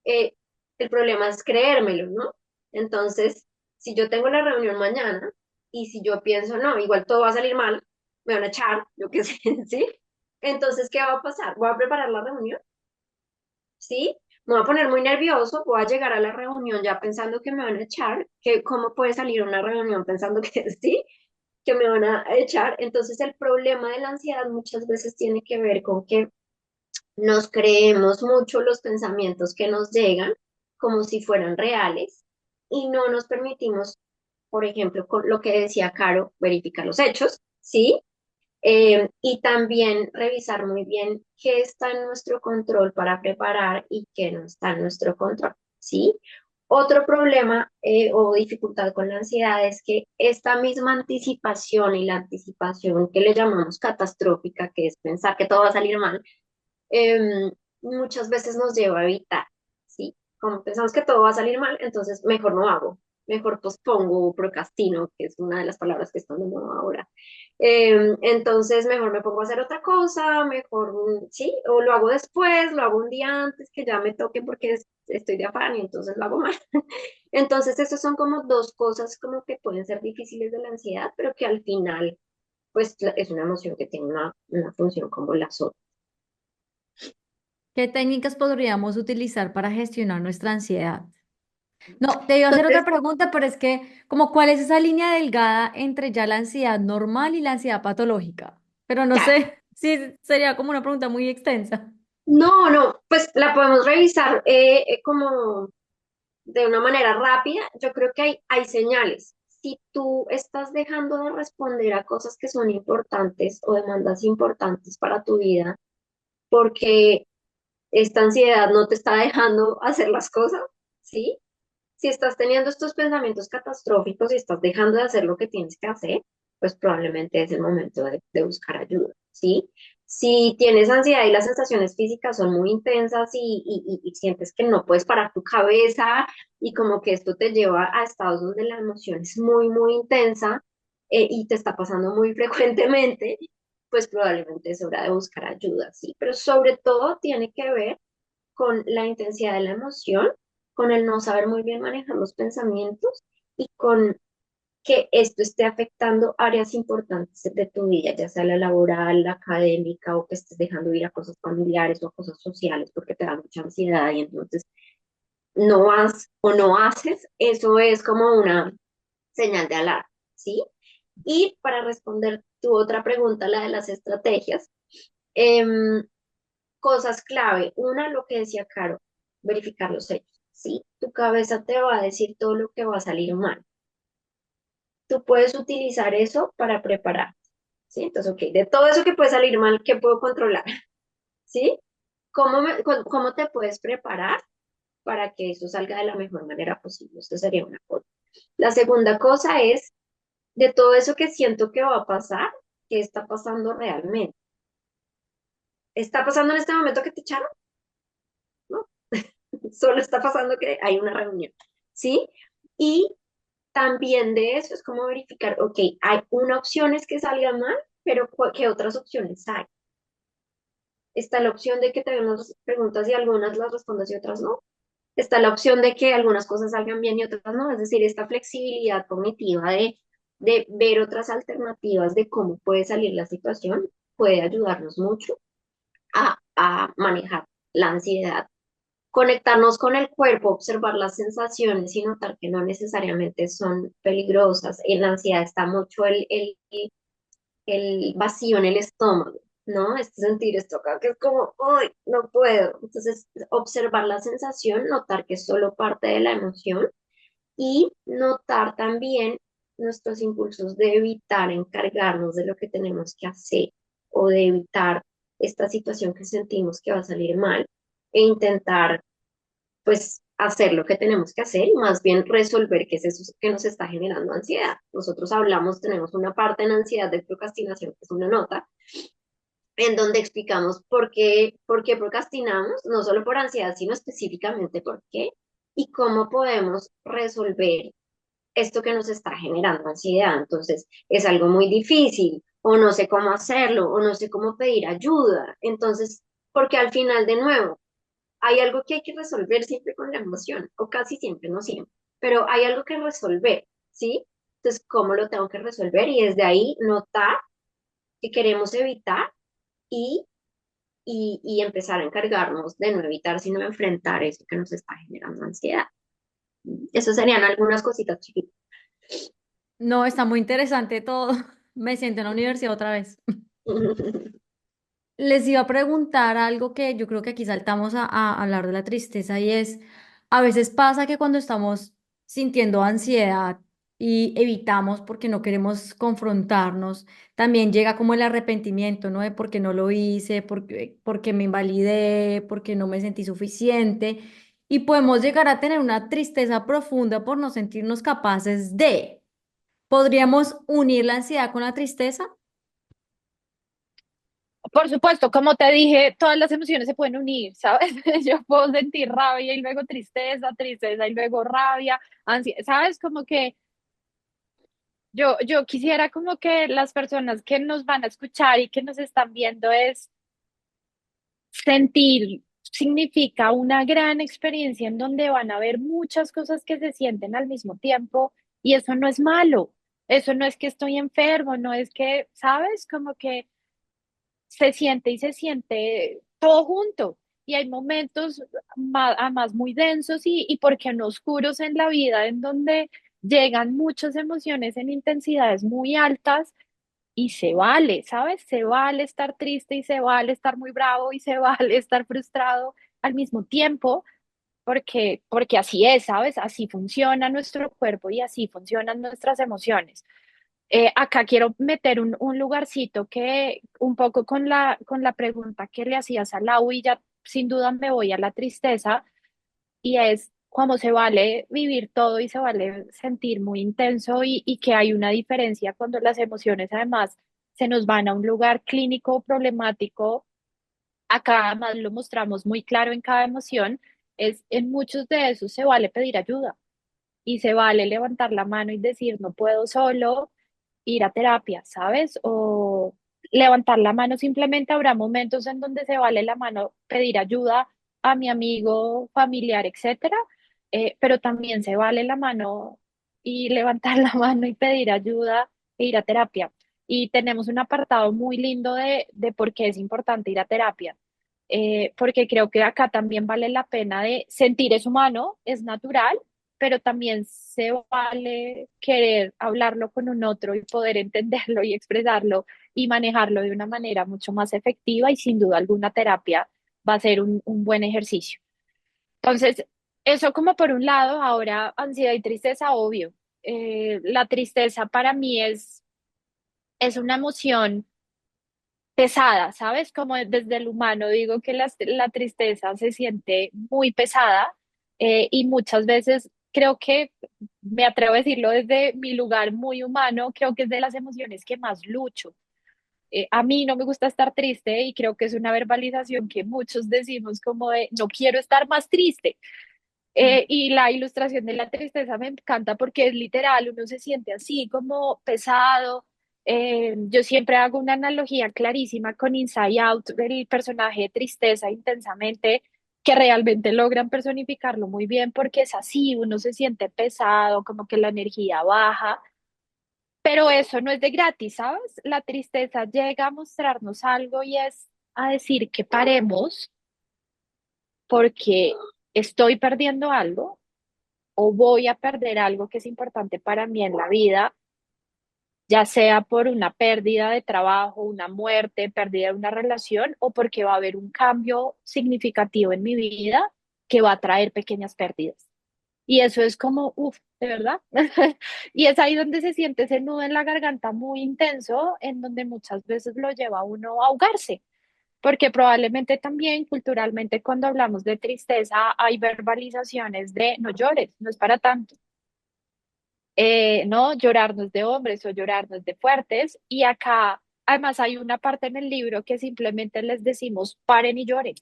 eh, el problema es creérmelo, ¿no? Entonces, si yo tengo la reunión mañana y si yo pienso, no, igual todo va a salir mal, me van a echar, yo qué sé, ¿sí? Entonces, ¿qué va a pasar? Voy a preparar la reunión, ¿sí? Me voy a poner muy nervioso, voy a llegar a la reunión ya pensando que me van a echar, que cómo puede salir una reunión pensando que sí, que me van a echar. Entonces, el problema de la ansiedad muchas veces tiene que ver con que nos creemos mucho los pensamientos que nos llegan como si fueran reales y no nos permitimos, por ejemplo, con lo que decía Caro, verificar los hechos, ¿sí? Y también revisar muy bien qué está en nuestro control para preparar y qué no está en nuestro control, ¿sí? Otro problema o dificultad con la ansiedad es que esta misma anticipación y la anticipación que le llamamos catastrófica, que es pensar que todo va a salir mal, muchas veces nos lleva a evitar, ¿sí? Como pensamos que todo va a salir mal, entonces mejor no hago. mejor pospongo o procrastino, que es una de las palabras que están de moda ahora. Entonces, mejor me pongo a hacer otra cosa, mejor, sí, o lo hago después, lo hago un día antes que ya me toque porque estoy de afán y entonces lo hago mal. Entonces, esas son como dos cosas como que pueden ser difíciles de la ansiedad, pero que al final, pues es una emoción que tiene una función como las otras. ¿Qué técnicas podríamos utilizar para gestionar nuestra ansiedad? No, te iba a hacer otra Entonces, pregunta, pero es que, como, ¿cuál es esa línea delgada entre ya la ansiedad normal y la ansiedad patológica? Pero no claro, sé si sería como una pregunta muy extensa. no, no, pues la podemos revisar como de una manera rápida. Yo creo que hay señales. Si tú estás dejando de responder a cosas que son importantes o demandas importantes para tu vida, porque esta ansiedad no te está dejando hacer las cosas, ¿sí? Si estás teniendo estos pensamientos catastróficos y estás dejando de hacer lo que tienes que hacer, pues probablemente es el momento de buscar ayuda, ¿sí? Si tienes ansiedad y las sensaciones físicas son muy intensas y sientes que no puedes parar tu cabeza y como que esto te lleva a estados donde la emoción es muy, muy intensa y te está pasando muy frecuentemente, pues probablemente es hora de buscar ayuda, ¿sí? Pero sobre todo tiene que ver con la intensidad de la emoción, con el no saber muy bien manejar los pensamientos y con que esto esté afectando áreas importantes de tu vida, ya sea la laboral, la académica o que estés dejando ir a cosas familiares o a cosas sociales porque te da mucha ansiedad y entonces no has o no haces, eso es como una señal de alarma, ¿sí? Y para responder tu otra pregunta, la de las estrategias, eh, cosas clave. Una, lo que decía Caro, verificar los hechos, ¿sí? Tu cabeza te va a decir todo lo que va a salir mal. Tú puedes utilizar eso para preparar, ¿sí? Entonces, ok, de todo eso que puede salir mal, ¿qué puedo controlar? ¿Sí? ¿Cómo te puedes preparar para que eso salga de la mejor manera posible? Esto sería una cosa. La segunda cosa es, de todo eso que siento que va a pasar, ¿qué está pasando realmente? ¿Está pasando en este momento que te echaron? ¿No? Solo está pasando que hay una reunión, ¿sí? Y también de eso es como verificar, ok, hay una opción es que salga mal, pero ¿qué otras opciones hay? Está la opción de que te den unas preguntas y algunas las respondas y otras no. Está la opción de que algunas cosas salgan bien y otras no. Es decir, esta flexibilidad cognitiva de ver otras alternativas de cómo puede salir la situación puede ayudarnos mucho a manejar la ansiedad, conectarnos con el cuerpo, observar las sensaciones y notar que no necesariamente son peligrosas. En la ansiedad está mucho el vacío en el estómago, ¿no? Este sentir esto acá que es como, uy, no puedo. Entonces, observar la sensación, notar que es solo parte de la emoción y notar también nuestros impulsos de evitar encargarnos de lo que tenemos que hacer o de evitar esta situación que sentimos que va a salir mal e intentar pues hacer lo que tenemos que hacer y más bien resolver qué es eso que nos está generando ansiedad. Nosotros hablamos, tenemos una parte en ansiedad de procrastinación, que es una nota, en donde explicamos por qué procrastinamos, no solo por ansiedad, sino específicamente por qué y cómo podemos resolver esto que nos está generando ansiedad. Entonces, es algo muy difícil, o no sé cómo hacerlo, o no sé cómo pedir ayuda. Entonces, porque al final, de nuevo, hay algo que hay que resolver siempre con la emoción, o casi siempre, no siempre, pero hay algo que resolver, ¿sí? Entonces, ¿cómo lo tengo que resolver? Y desde ahí notar que queremos evitar y, y empezar a encargarnos de no evitar, sino de enfrentar eso que nos está generando ansiedad. Esas serían algunas cositas chiquitas. No, está muy interesante todo. Me siento en la universidad otra vez. Les iba a preguntar algo que yo creo que aquí saltamos a hablar de la tristeza y es, a veces pasa que cuando estamos sintiendo ansiedad y evitamos porque no queremos confrontarnos, también llega como el arrepentimiento, ¿no? De por qué no lo hice, porque me invalidé, porque no me sentí suficiente y podemos llegar a tener una tristeza profunda por no sentirnos capaces de. ¿Podríamos unir la ansiedad con la tristeza? Por supuesto, como te dije, todas las emociones se pueden unir, ¿sabes? Yo puedo sentir rabia y luego tristeza, tristeza y luego rabia, ansiedad, ¿sabes? Como que yo quisiera como que las personas que nos van a escuchar y que nos están viendo es sentir significa una gran experiencia en donde van a ver muchas cosas que se sienten al mismo tiempo y eso no es malo. Eso no es que estoy enfermo, no es que, ¿sabes? Como que se siente y se siente todo junto. Y hay momentos más, además muy densos y por qué no oscuros en la vida, en donde llegan muchas emociones en intensidades muy altas y se vale, ¿sabes? Se vale estar triste y se vale estar muy bravo y se vale estar frustrado al mismo tiempo, porque así es, ¿sabes? Así funciona nuestro cuerpo y así funcionan nuestras emociones. Acá quiero meter un lugarcito que un poco con la pregunta que le hacías a Lau y ya sin duda me voy a la tristeza y es cómo se vale vivir todo y se vale sentir muy intenso y que hay una diferencia cuando las emociones además se nos van a un lugar clínico problemático. Acá además lo mostramos muy claro en cada emoción, es en muchos de esos se vale pedir ayuda y se vale levantar la mano y decir no puedo solo, ir a terapia, ¿sabes? O levantar la mano, simplemente habrá momentos en donde se vale la mano pedir ayuda a mi amigo, familiar, etcétera, pero también se vale la mano y levantar la mano y pedir ayuda e ir a terapia. Y tenemos un apartado muy lindo de por qué es importante ir a terapia. Porque creo que acá también vale la pena de sentir es humano, es natural, pero también se vale querer hablarlo con un otro y poder entenderlo y expresarlo y manejarlo de una manera mucho más efectiva y sin duda alguna terapia va a ser un buen ejercicio. Entonces, eso como por un lado, ahora ansiedad y tristeza, obvio. La tristeza para mí es una emoción pesada, ¿sabes? Como desde el humano digo que la tristeza se siente muy pesada y muchas veces creo que, me atrevo a decirlo desde mi lugar muy humano, creo que es de las emociones que más lucho. A mí no me gusta estar triste y creo que es una verbalización que muchos decimos como de no quiero estar más triste. Y la ilustración de la tristeza me encanta porque es literal, uno se siente así como pesado. Yo siempre hago una analogía clarísima con Inside Out, el personaje de tristeza intensamente, que realmente logran personificarlo muy bien porque es así, uno se siente pesado, como que la energía baja, pero eso no es de gratis, ¿sabes? La tristeza llega a mostrarnos algo y es a decir que paremos porque estoy perdiendo algo o voy a perder algo que es importante para mí en la vida, ya sea por una pérdida de trabajo, una muerte, pérdida de una relación o porque va a haber un cambio significativo en mi vida que va a traer pequeñas pérdidas. Y eso es como, uff, ¿de verdad? Y es ahí donde se siente ese nudo en la garganta muy intenso, en donde muchas veces lo lleva a uno a ahogarse. Porque probablemente también culturalmente cuando hablamos de tristeza hay verbalizaciones de no llores, no es para tanto. No, llorar no es de hombres o llorar no es de fuertes. Y acá, además, hay una parte en el libro que simplemente les decimos paren y lloren,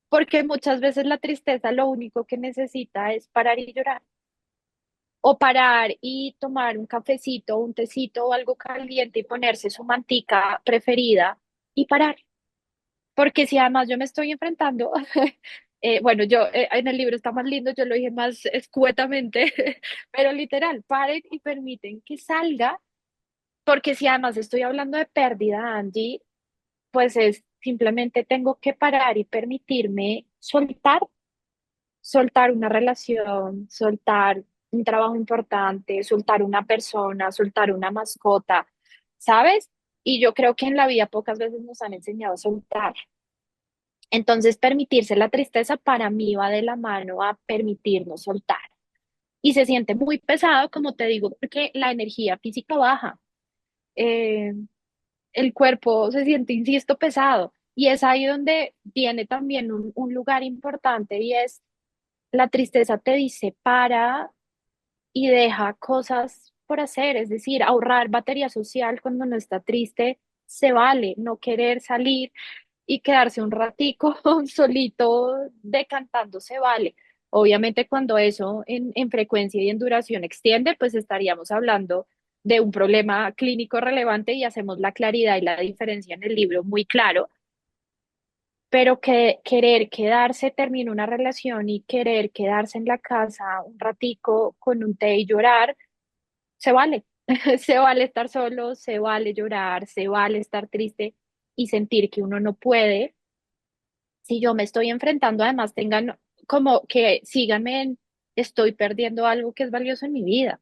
porque muchas veces la tristeza lo único que necesita es parar y llorar, o parar y tomar un cafecito, un tecito o algo caliente y ponerse su mantica preferida y parar. Porque si además yo me estoy enfrentando, bueno, yo en el libro está más lindo, yo lo dije más escuetamente, pero literal, paren y permiten que salga, porque si además estoy hablando de pérdida, Angie, pues es simplemente tengo que parar y permitirme soltar, soltar una relación, soltar un trabajo importante, soltar una persona, soltar una mascota, ¿sabes? Y yo creo que en la vida pocas veces nos han enseñado a soltar. Entonces, permitirse la tristeza para mí va de la mano a permitirnos soltar. Y se siente muy pesado, como te digo, porque la energía física baja. Eh, el cuerpo se siente, insisto, pesado. Y es ahí donde viene también un lugar importante y es la tristeza te dice para y deja cosas por hacer, es decir, ahorrar batería social cuando uno está triste se vale no querer salir y quedarse un ratico solito decantando, se vale. Obviamente cuando eso en frecuencia y en duración extiende, pues estaríamos hablando de un problema clínico relevante y hacemos la claridad y la diferencia en el libro muy claro, pero que querer quedarse, termina una relación y querer quedarse en la casa un ratico con un té y llorar, se vale. Se vale estar solo, se vale llorar, se vale estar triste y sentir que uno no puede. Si yo me estoy enfrentando, además tengan como que síganme en, estoy perdiendo algo que es valioso en mi vida.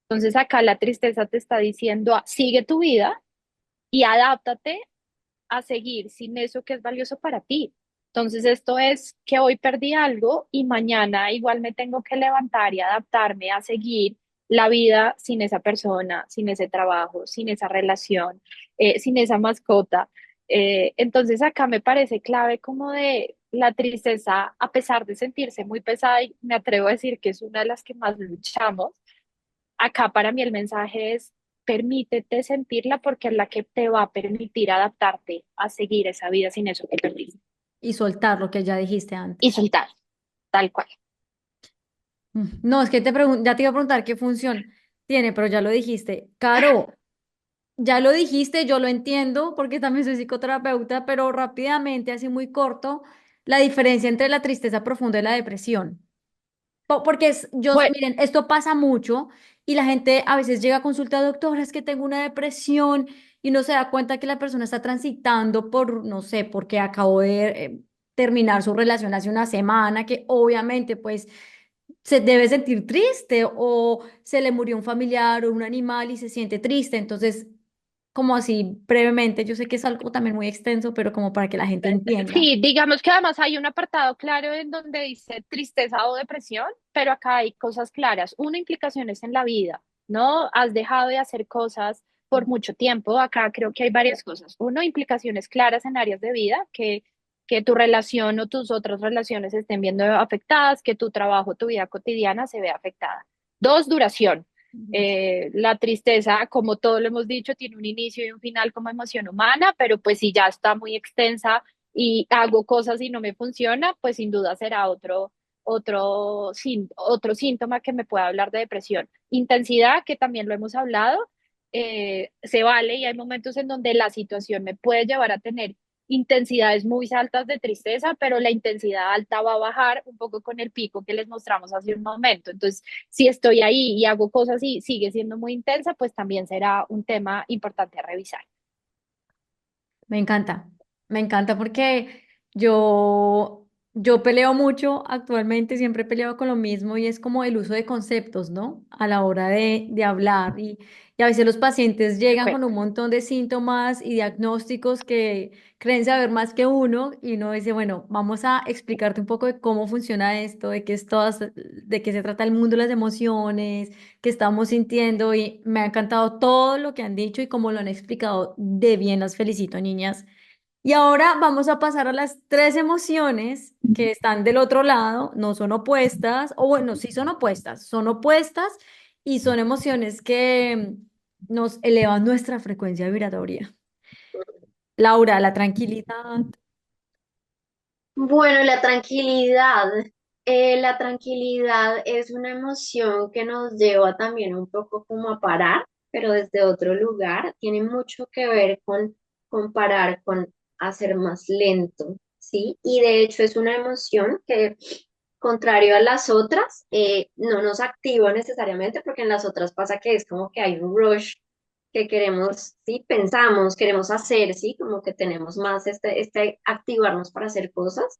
Entonces acá la tristeza te está diciendo, sigue tu vida y adáptate a seguir sin eso que es valioso para ti. Entonces esto es que hoy perdí algo y mañana igual me tengo que levantar y adaptarme a seguir la vida sin esa persona, sin ese trabajo, sin esa relación, sin esa mascota. Entonces acá me parece clave como de la tristeza, a pesar de sentirse muy pesada, y me atrevo a decir que es una de las que más luchamos. Acá para mí el mensaje es: permítete sentirla porque es la que te va a permitir adaptarte a seguir esa vida sin eso que perdiste Y soltar lo que ya dijiste y antes. soltar, tal cual. No, es que ya te iba a preguntar qué función tiene, pero ya lo dijiste. Caro, ya lo dijiste, yo lo entiendo porque también soy psicoterapeuta, pero rápidamente, así muy corto, la diferencia entre la tristeza profunda y la depresión. Porque Bueno, miren, esto pasa mucho y la gente a veces llega a consulta, doctora, es que tengo una depresión y no se da cuenta que la persona está transitando por, no sé, porque acabó de terminar su relación hace una semana, que obviamente pues se debe sentir triste o se le murió un familiar o un animal y se siente triste. Entonces, como así brevemente, yo sé que es algo también muy extenso, pero como para que la gente entienda. sí, digamos que además hay un apartado claro en donde dice tristeza o depresión, pero acá hay cosas claras. Una, implicaciones en la vida, ¿no? Has dejado de hacer cosas por mucho tiempo. Acá creo que hay varias cosas. Uno, implicaciones claras en áreas de vida, que tu relación o tus otras relaciones estén viendo afectadas, que tu trabajo, tu vida cotidiana se vea afectada. Dos, duración. La tristeza, como todo lo hemos dicho, tiene un inicio y un final como emoción humana, pero pues si ya está muy extensa y hago cosas y no me funciona, pues sin duda será otro síntoma que me pueda hablar de depresión. Intensidad, que también lo hemos hablado, se vale y hay momentos en donde la situación me puede llevar a tener intensidades muy altas de tristeza, pero la intensidad alta va a bajar un poco con el pico que les mostramos hace un momento. Entonces, si estoy ahí y hago cosas y sigue siendo muy intensa, pues también será un tema importante a revisar. Me encanta porque yo peleo mucho actualmente, siempre he peleado con lo mismo y es como el uso de conceptos, ¿no? A la hora de hablar y a veces los pacientes De llegan con acuerdo. un montón de síntomas y diagnósticos que creen saber más que uno y uno dice, bueno, vamos a explicarte un poco de cómo funciona esto, de qué se trata el mundo de las emociones, qué estamos sintiendo y me ha encantado todo lo que han dicho y cómo lo han explicado de bien, las felicito, niñas. Y ahora vamos a pasar a las tres emociones que están del otro lado, no son opuestas, o bueno, sí son opuestas y son emociones que nos elevan nuestra frecuencia vibratoria. Laura, la tranquilidad. Bueno, la tranquilidad. La tranquilidad es una emoción que nos lleva también un poco como a parar, pero desde otro lugar. Tiene mucho que ver con parar, con hacer más lento, ¿sí? Y de hecho es una emoción que, contrario a las otras, no nos activa necesariamente, porque en las otras pasa que es como que hay un rush que queremos, sí, pensamos, queremos hacer, sí, como que tenemos más este activarnos para hacer cosas.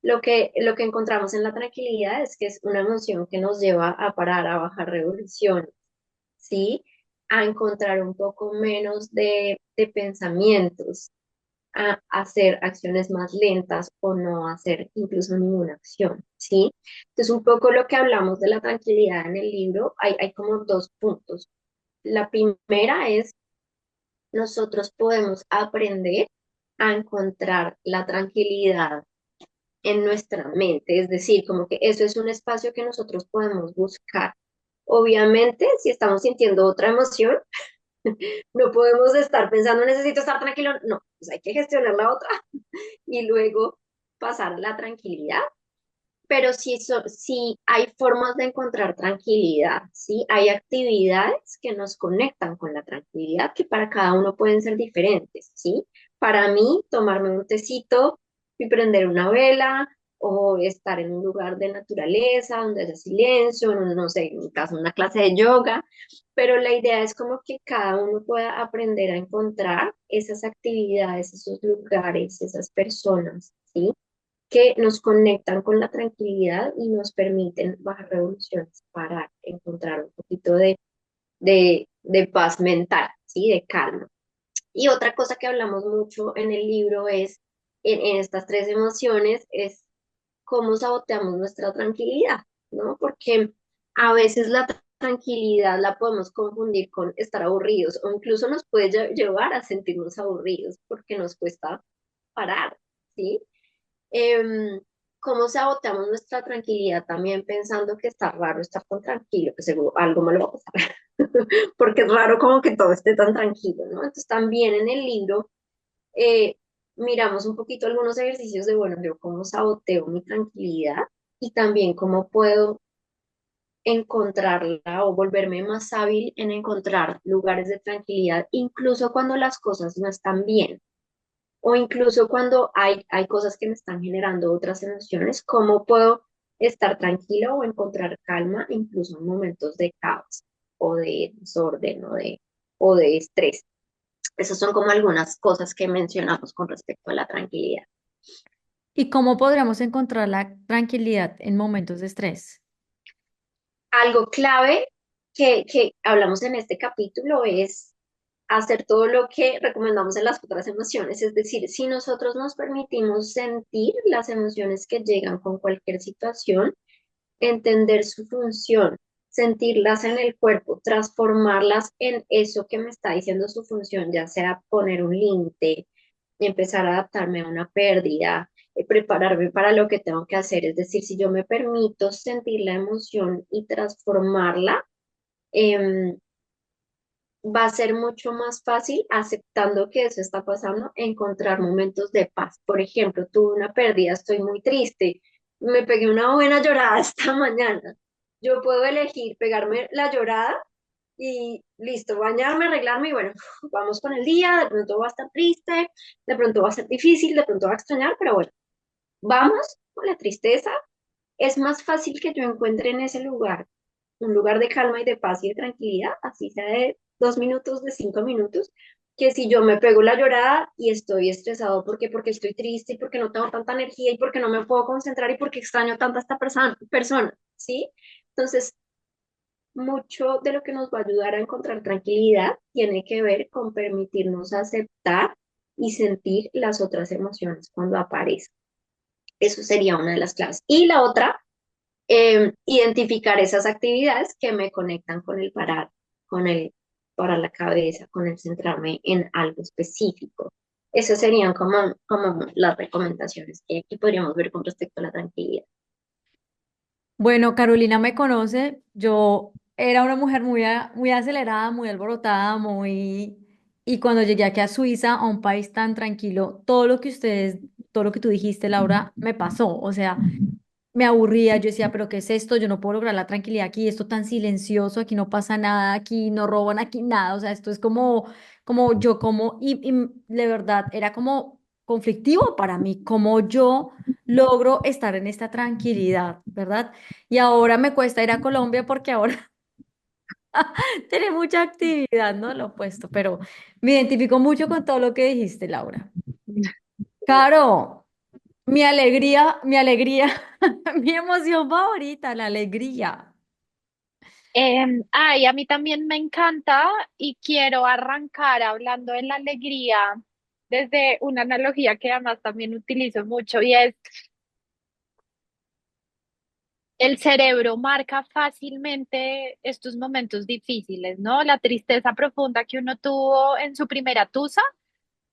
Lo que encontramos en la tranquilidad es que es una emoción que nos lleva a parar, a bajar revoluciones, sí, a encontrar un poco menos de pensamientos, a hacer acciones más lentas o no hacer incluso ninguna acción, ¿sí? Entonces, un poco lo que hablamos de la tranquilidad en el libro, hay como dos puntos. La primera es: nosotros podemos aprender a encontrar la tranquilidad en nuestra mente, es decir, como que eso es un espacio que nosotros podemos buscar. Obviamente, si estamos sintiendo otra emoción, No podemos estar pensando, necesito estar tranquilo. No, pues hay que gestionar la otra y luego pasar a la tranquilidad. Pero sí, sí hay formas de encontrar tranquilidad, ¿sí? Hay actividades que nos conectan con la tranquilidad que para cada uno pueden ser diferentes, ¿sí? Para mí, tomarme un tecito y prender una vela o estar en un lugar de naturaleza donde haya silencio, no sé, en mi caso una clase de yoga, pero la idea es como que cada uno pueda aprender a encontrar esas actividades, esos lugares, esas personas, ¿sí? Que nos conectan con la tranquilidad y nos permiten bajar revoluciones, parar, encontrar un poquito de paz mental, ¿sí? De calma. Y otra cosa que hablamos mucho en el libro es, en estas tres emociones, es cómo saboteamos nuestra tranquilidad, ¿no? Porque a veces la tranquilidad la podemos confundir con estar aburridos o incluso nos puede llevar a sentirnos aburridos porque nos cuesta parar, ¿sí? em, cómo saboteamos nuestra tranquilidad también pensando que está raro estar tan tranquilo, que seguro algo malo va a pasar, porque es raro como que todo esté tan tranquilo, ¿no? Entonces también en el libro eh, miramos un poquito algunos ejercicios de, bueno, yo cómo saboteo mi tranquilidad y también cómo puedo encontrarla o volverme más hábil en encontrar lugares de tranquilidad, incluso cuando las cosas no están bien o incluso cuando hay cosas que me están generando otras emociones, ¿cómo puedo estar tranquilo o encontrar calma incluso en momentos de caos o de desorden o de estrés? Esas son como algunas cosas que mencionamos con respecto a la tranquilidad. ¿Y cómo podríamos encontrar la tranquilidad en momentos de estrés? Algo clave que hablamos en este capítulo es hacer todo lo que recomendamos en las otras emociones, es decir, si nosotros nos permitimos sentir las emociones que llegan con cualquier situación, entender su función, sentirlas en el cuerpo, transformarlas en eso que me está diciendo su función, ya sea poner un límite, empezar a adaptarme a una pérdida, prepararme para lo que tengo que hacer. Es decir, si yo me permito sentir la emoción y transformarla, em, va a ser mucho más fácil aceptando que eso está pasando, encontrar momentos de paz. Por ejemplo, tuve una pérdida, estoy muy triste, me pegué una buena llorada esta mañana. Yo puedo elegir pegarme la llorada y listo, bañarme, arreglarme y bueno, vamos con el día, de pronto va a estar triste, de pronto va a ser difícil, de pronto va a extrañar, pero bueno, vamos con la tristeza. Es más fácil que yo encuentre en ese lugar un lugar de calma y de paz y de tranquilidad, así sea de 2 minutos, de 5 minutos, que si yo me pego la llorada y estoy estresado porque estoy triste y porque no tengo tanta energía y porque no me puedo concentrar y porque extraño tanto a esta persona, ¿sí? Entonces, mucho de lo que nos va a ayudar a encontrar tranquilidad tiene que ver con permitirnos aceptar y sentir las otras emociones cuando aparecen. Eso sería una de las claves. Y la otra, identificar esas actividades que me conectan con el parar, con el parar la cabeza, con el centrarme en algo específico. Esas serían como las recomendaciones que podríamos ver con respecto a la tranquilidad. Bueno, Carolina me conoce, yo era una mujer muy acelerada, muy alborotada, muy... Y cuando llegué aquí a Suiza, a un país tan tranquilo, todo lo que tú dijiste, Laura, me pasó. O sea, me aburría, yo decía, pero ¿qué es esto? Yo no puedo lograr la tranquilidad aquí, esto tan silencioso, aquí no pasa nada, aquí no roban, aquí nada, o sea, esto es como yo como, y de verdad era como conflictivo para mí, como yo logro estar en esta tranquilidad, ¿verdad? Y ahora me cuesta ir a Colombia porque ahora tiene mucha actividad, ¿no? Lo opuesto, pero me identifico mucho con todo lo que dijiste, Laura. Caro. Mi alegría, mi emoción favorita, la alegría. Ay, a mí también me encanta y quiero arrancar hablando de la alegría desde una analogía que además también utilizo mucho y es el cerebro marca fácilmente estos momentos difíciles, ¿no? La tristeza profunda que uno tuvo en su primera tusa,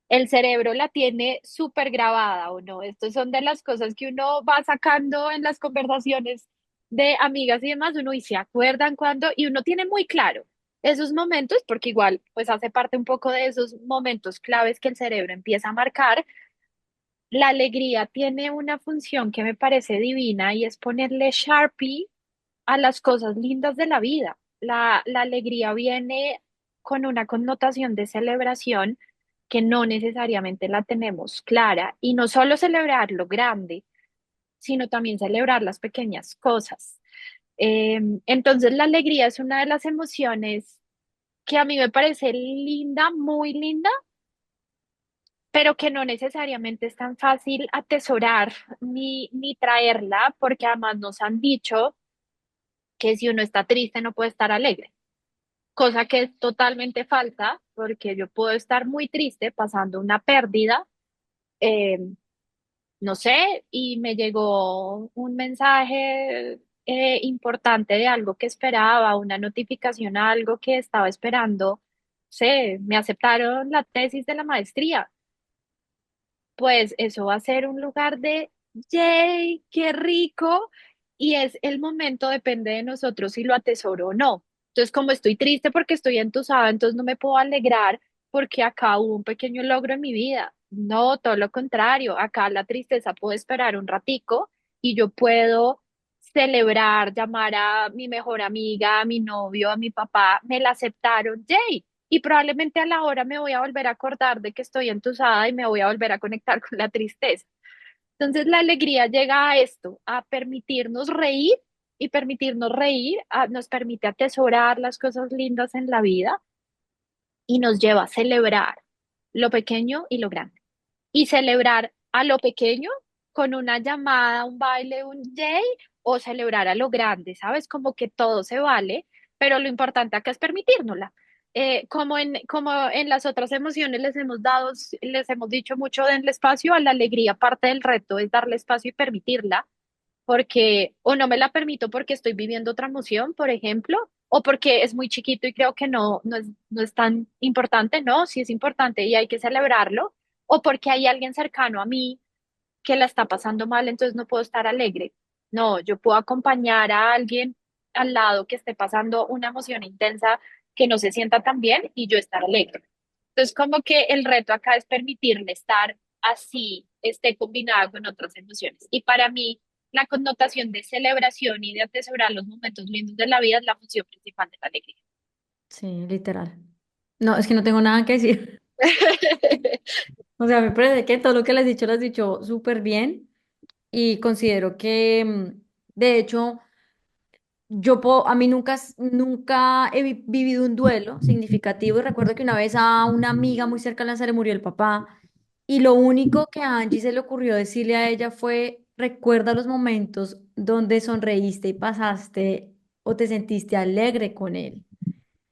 el cerebro la tiene súper grabada, ¿o no? Estas son de las cosas que uno va sacando en las conversaciones de amigas y demás, uno y se acuerdan cuando, y uno tiene muy claro. esos momentos, porque igual pues hace parte un poco de esos momentos claves que el cerebro empieza a marcar. La alegría tiene una función que me parece divina y es ponerle Sharpie a las cosas lindas de la vida. La alegría viene con una connotación de celebración que no necesariamente la tenemos clara, y no solo celebrar lo grande, sino también celebrar las pequeñas cosas. Entonces la alegría es una de las emociones que a mí me parece linda, muy linda, pero que no necesariamente es tan fácil atesorar ni traerla, porque además nos han dicho que si uno está triste no puede estar alegre, cosa que es totalmente falsa, porque yo puedo estar muy triste pasando una pérdida, eh, no sé, y me llegó un mensaje importante de algo que esperaba, una notificación a algo que estaba esperando, sé, me aceptaron la tesis de la maestría. Pues eso va a ser un lugar de, ¡yay! ¡Qué rico! Y es el momento, depende de nosotros si lo atesoro o no. Entonces, como estoy triste porque estoy entusada, entonces no me puedo alegrar porque acá hubo un pequeño logro en mi vida. No, todo lo contrario. Acá la tristeza puede esperar un ratico y yo puedo celebrar, llamar a mi mejor amiga, a mi novio, a mi papá, me la aceptaron, ¡yay! Y probablemente a la hora me voy a volver a acordar de que estoy entusada y me voy a volver a conectar con la tristeza. Entonces la alegría llega a esto, a permitirnos reír, y permitirnos reír nos permite atesorar las cosas lindas en la vida y nos lleva a celebrar lo pequeño y lo grande. Y celebrar a lo pequeño con una llamada, un baile, un yay, o celebrar a lo grande, ¿sabes? Como que todo se vale, pero lo importante acá es permitírnosla. Como en las otras emociones les hemos dicho mucho del espacio, a la alegría parte del reto es darle espacio y permitirla, porque o no me la permito porque estoy viviendo otra emoción, por ejemplo, o porque es muy chiquito y creo que no es tan importante, no, sí es importante y hay que celebrarlo, o porque hay alguien cercano a mí que la está pasando mal, entonces no puedo estar alegre. No, yo puedo acompañar a alguien al lado que esté pasando una emoción intensa, que no se sienta tan bien, y yo estar alegre. Entonces, como que el reto acá es permitirle estar así, esté combinada con otras emociones. Y para mí, la connotación de celebración y de atesorar los momentos lindos de la vida es la función principal de la alegría. Sí, literal. No, es que no tengo nada que decir. O sea, me parece que todo lo que les he dicho lo has dicho súper bien y considero que, de hecho, a mí nunca he vivido un duelo significativo y recuerdo que una vez a una amiga muy cercana se le murió el papá y lo único que a Angie se le ocurrió decirle a ella fue, recuerda los momentos donde sonreíste y pasaste o te sentiste alegre con él.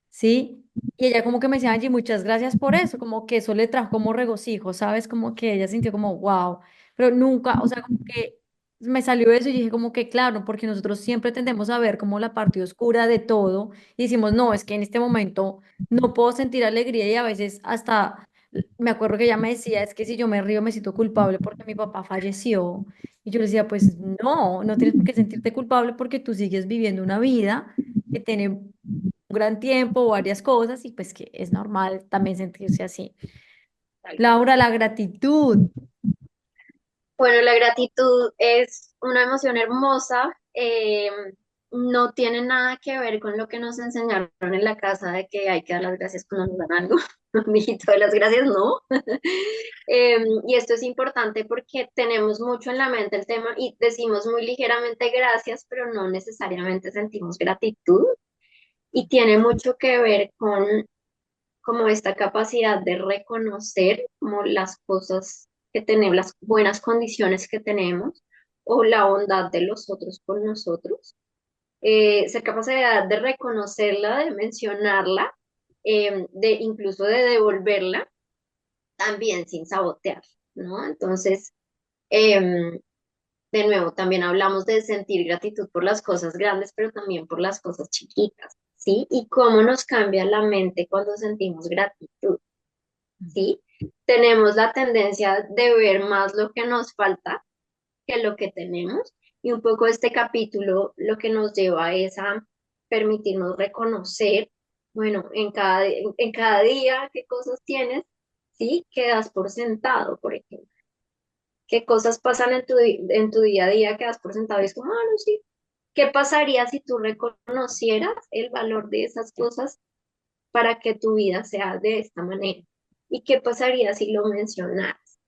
¿Sí? Y ella como que me decía, Angie, muchas gracias por eso, como que eso le trajo como regocijo, ¿sabes? Como que ella sintió como, wow, pero nunca, o sea, como que me salió eso y dije como que claro, porque nosotros siempre tendemos a ver como la parte oscura de todo y decimos, no, es que en este momento no puedo sentir alegría y a veces hasta, me acuerdo que ella me decía, es que si yo me río me siento culpable porque mi papá falleció. Y yo le decía, pues no, no tienes por qué sentirte culpable porque tú sigues viviendo una vida que tiene un gran tiempo, varias cosas, y pues que es normal también sentirse así. Laura, la gratitud. Bueno, la gratitud es una emoción hermosa, no tiene nada que ver con lo que nos enseñaron en la casa de que hay que dar las gracias cuando nos dan algo. Mijito de las gracias, no. Y esto es importante porque tenemos mucho en la mente el tema y decimos muy ligeramente gracias, pero no necesariamente sentimos gratitud. Y tiene mucho que ver con como esta capacidad de reconocer como las cosas que tenemos, las buenas condiciones que tenemos o la bondad de los otros con nosotros. Ser capacidad de reconocerla, de mencionarla, de incluso de devolverla, también sin sabotear, ¿no? Entonces, em, de nuevo, también hablamos de sentir gratitud por las cosas grandes, pero también por las cosas chiquitas, ¿sí? Y cómo nos cambia la mente cuando sentimos gratitud, ¿sí? Tenemos la tendencia de ver más lo que nos falta que lo que tenemos, y un poco este capítulo lo que nos lleva es a permitirnos reconocer Bueno, en cada día, ¿qué cosas tienes? ¿Sí? ¿Qué das por sentado, por ejemplo? ¿Qué cosas pasan en tu día a día que das por sentado? Y es como, ah, no, sí. ¿Qué pasaría si tú reconocieras el valor de esas cosas para que tu vida sea de esta manera? ¿Y qué pasaría si lo mencionaras?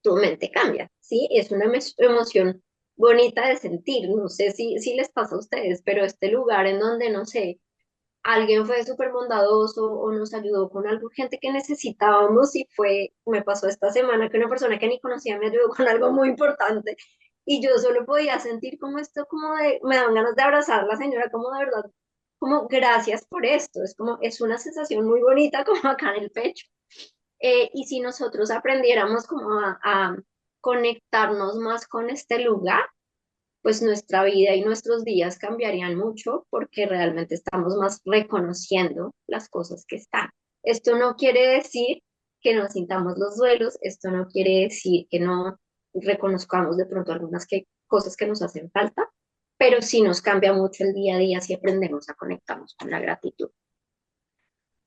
Tu mente cambia, ¿sí? Es una emoción bonita de sentir. No sé si les pasa a ustedes, pero este lugar en donde, no sé, alguien fue súper bondadoso o nos ayudó con algo, gente que necesitábamos y me pasó esta semana que una persona que ni conocía me ayudó con algo muy importante y yo solo podía sentir como esto, como de, me dan ganas de abrazar a la señora, como de verdad, como gracias por esto, es como, es una sensación muy bonita como acá en el pecho. Y si nosotros aprendiéramos como a conectarnos más con este lugar, pues nuestra vida y nuestros días cambiarían mucho porque realmente estamos más reconociendo las cosas que están. Esto no quiere decir que no sintamos los duelos, esto no quiere decir que no reconozcamos de pronto cosas que nos hacen falta, pero sí nos cambia mucho el día a día si aprendemos a conectarnos con la gratitud.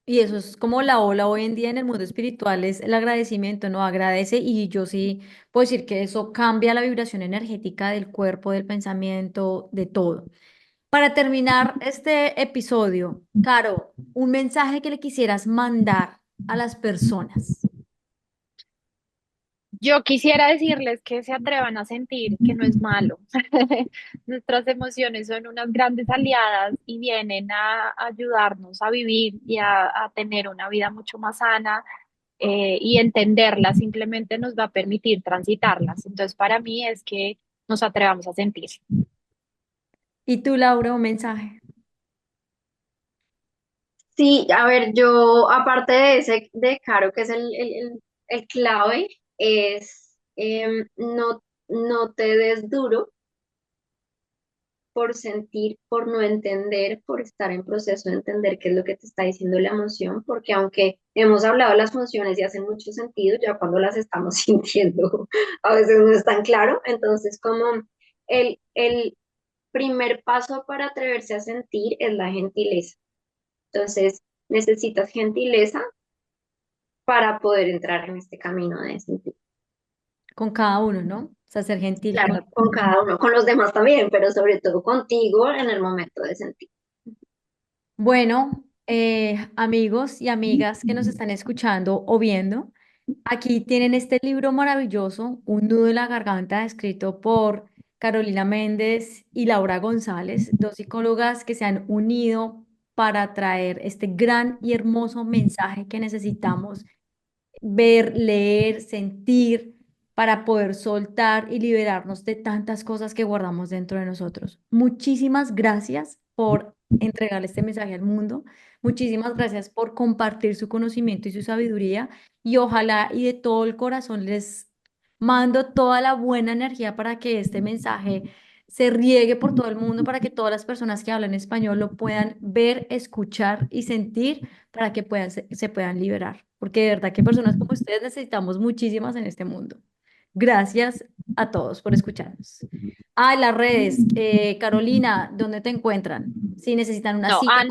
Y eso es como la ola hoy en día en el mundo espiritual, es el agradecimiento, ¿no? Agradece y yo sí puedo decir que eso cambia la vibración energética del cuerpo, del pensamiento, de todo. Para terminar este episodio, Caro, un mensaje que le quisieras mandar a las personas. Yo quisiera decirles que se atrevan a sentir que no es malo. Nuestras emociones son unas grandes aliadas y vienen a ayudarnos a vivir y a tener una vida mucho más sana, y entenderlas simplemente nos va a permitir transitarlas. Entonces, para mí es que nos atrevamos a sentir. Y tú, Laura, un mensaje. Sí, a ver, yo aparte de ese de Caro, que es el clave, es no te des duro por sentir, por no entender, por estar en proceso de entender qué es lo que te está diciendo la emoción, porque aunque hemos hablado de las funciones y hacen mucho sentido, ya cuando las estamos sintiendo, a veces no es tan claro. Entonces, como el primer paso para atreverse a sentir es la gentileza. Entonces, necesitas gentileza para poder entrar en este camino de sentir. Con cada uno, ¿no? O sea, ser gentil con... Claro, con cada uno, con los demás también, pero sobre todo contigo en el momento de sentir. Bueno, amigos y amigas que nos están escuchando o viendo, aquí tienen este libro maravilloso, Un nudo en la garganta, escrito por Carolina Méndez y Laura González, dos psicólogas que se han unido para traer este gran y hermoso mensaje que necesitamos ver, leer, sentir, para poder soltar y liberarnos de tantas cosas que guardamos dentro de nosotros. Muchísimas gracias por entregarle este mensaje al mundo. Muchísimas gracias por compartir su conocimiento y su sabiduría. Y ojalá y de todo el corazón les mando toda la buena energía para que este mensaje se riegue por todo el mundo, para que todas las personas que hablan español lo puedan ver, escuchar y sentir para que se puedan liberar. Porque de verdad que personas como ustedes necesitamos muchísimas en este mundo. Gracias a todos por escucharnos. Ah, las redes. Carolina, ¿dónde te encuentran? Si necesitan una No, cita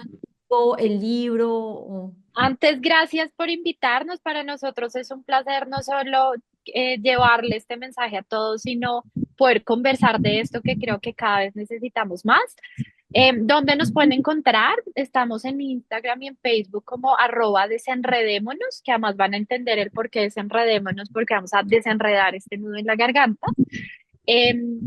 o el libro. antes, gracias por invitarnos. Para nosotros es un placer no solo llevarle este mensaje a todos, sino poder conversar de esto que creo que cada vez necesitamos más. ¿Dónde nos pueden encontrar? Estamos en Instagram y en Facebook como @desenredémonos, que además van a entender el por qué desenredémonos, porque vamos a desenredar este nudo en la garganta.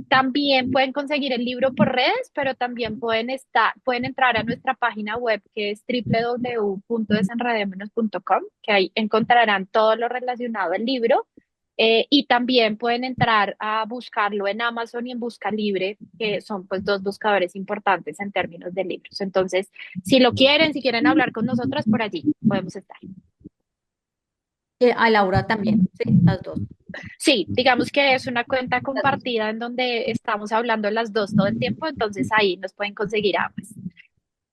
También pueden conseguir el libro por redes, pero también pueden entrar a nuestra página web que es www.desenredémonos.com, que ahí encontrarán todo lo relacionado al libro. Y también pueden entrar a buscarlo en Amazon y en Busca Libre, que son pues dos buscadores importantes en términos de libros. Entonces, si lo quieren, si quieren hablar con nosotras, por allí podemos estar. A Laura también, sí, las dos. Sí, digamos que es una cuenta compartida en donde estamos hablando las dos todo el tiempo, entonces ahí nos pueden conseguir ambas.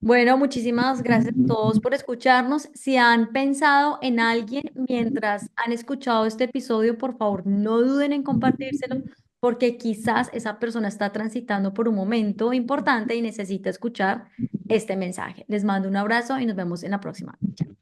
Bueno, muchísimas gracias a todos por escucharnos. Si han pensado en alguien mientras han escuchado este episodio, por favor, no duden en compartírselo, porque quizás esa persona está transitando por un momento importante y necesita escuchar este mensaje. Les mando un abrazo y nos vemos en la próxima. Chao.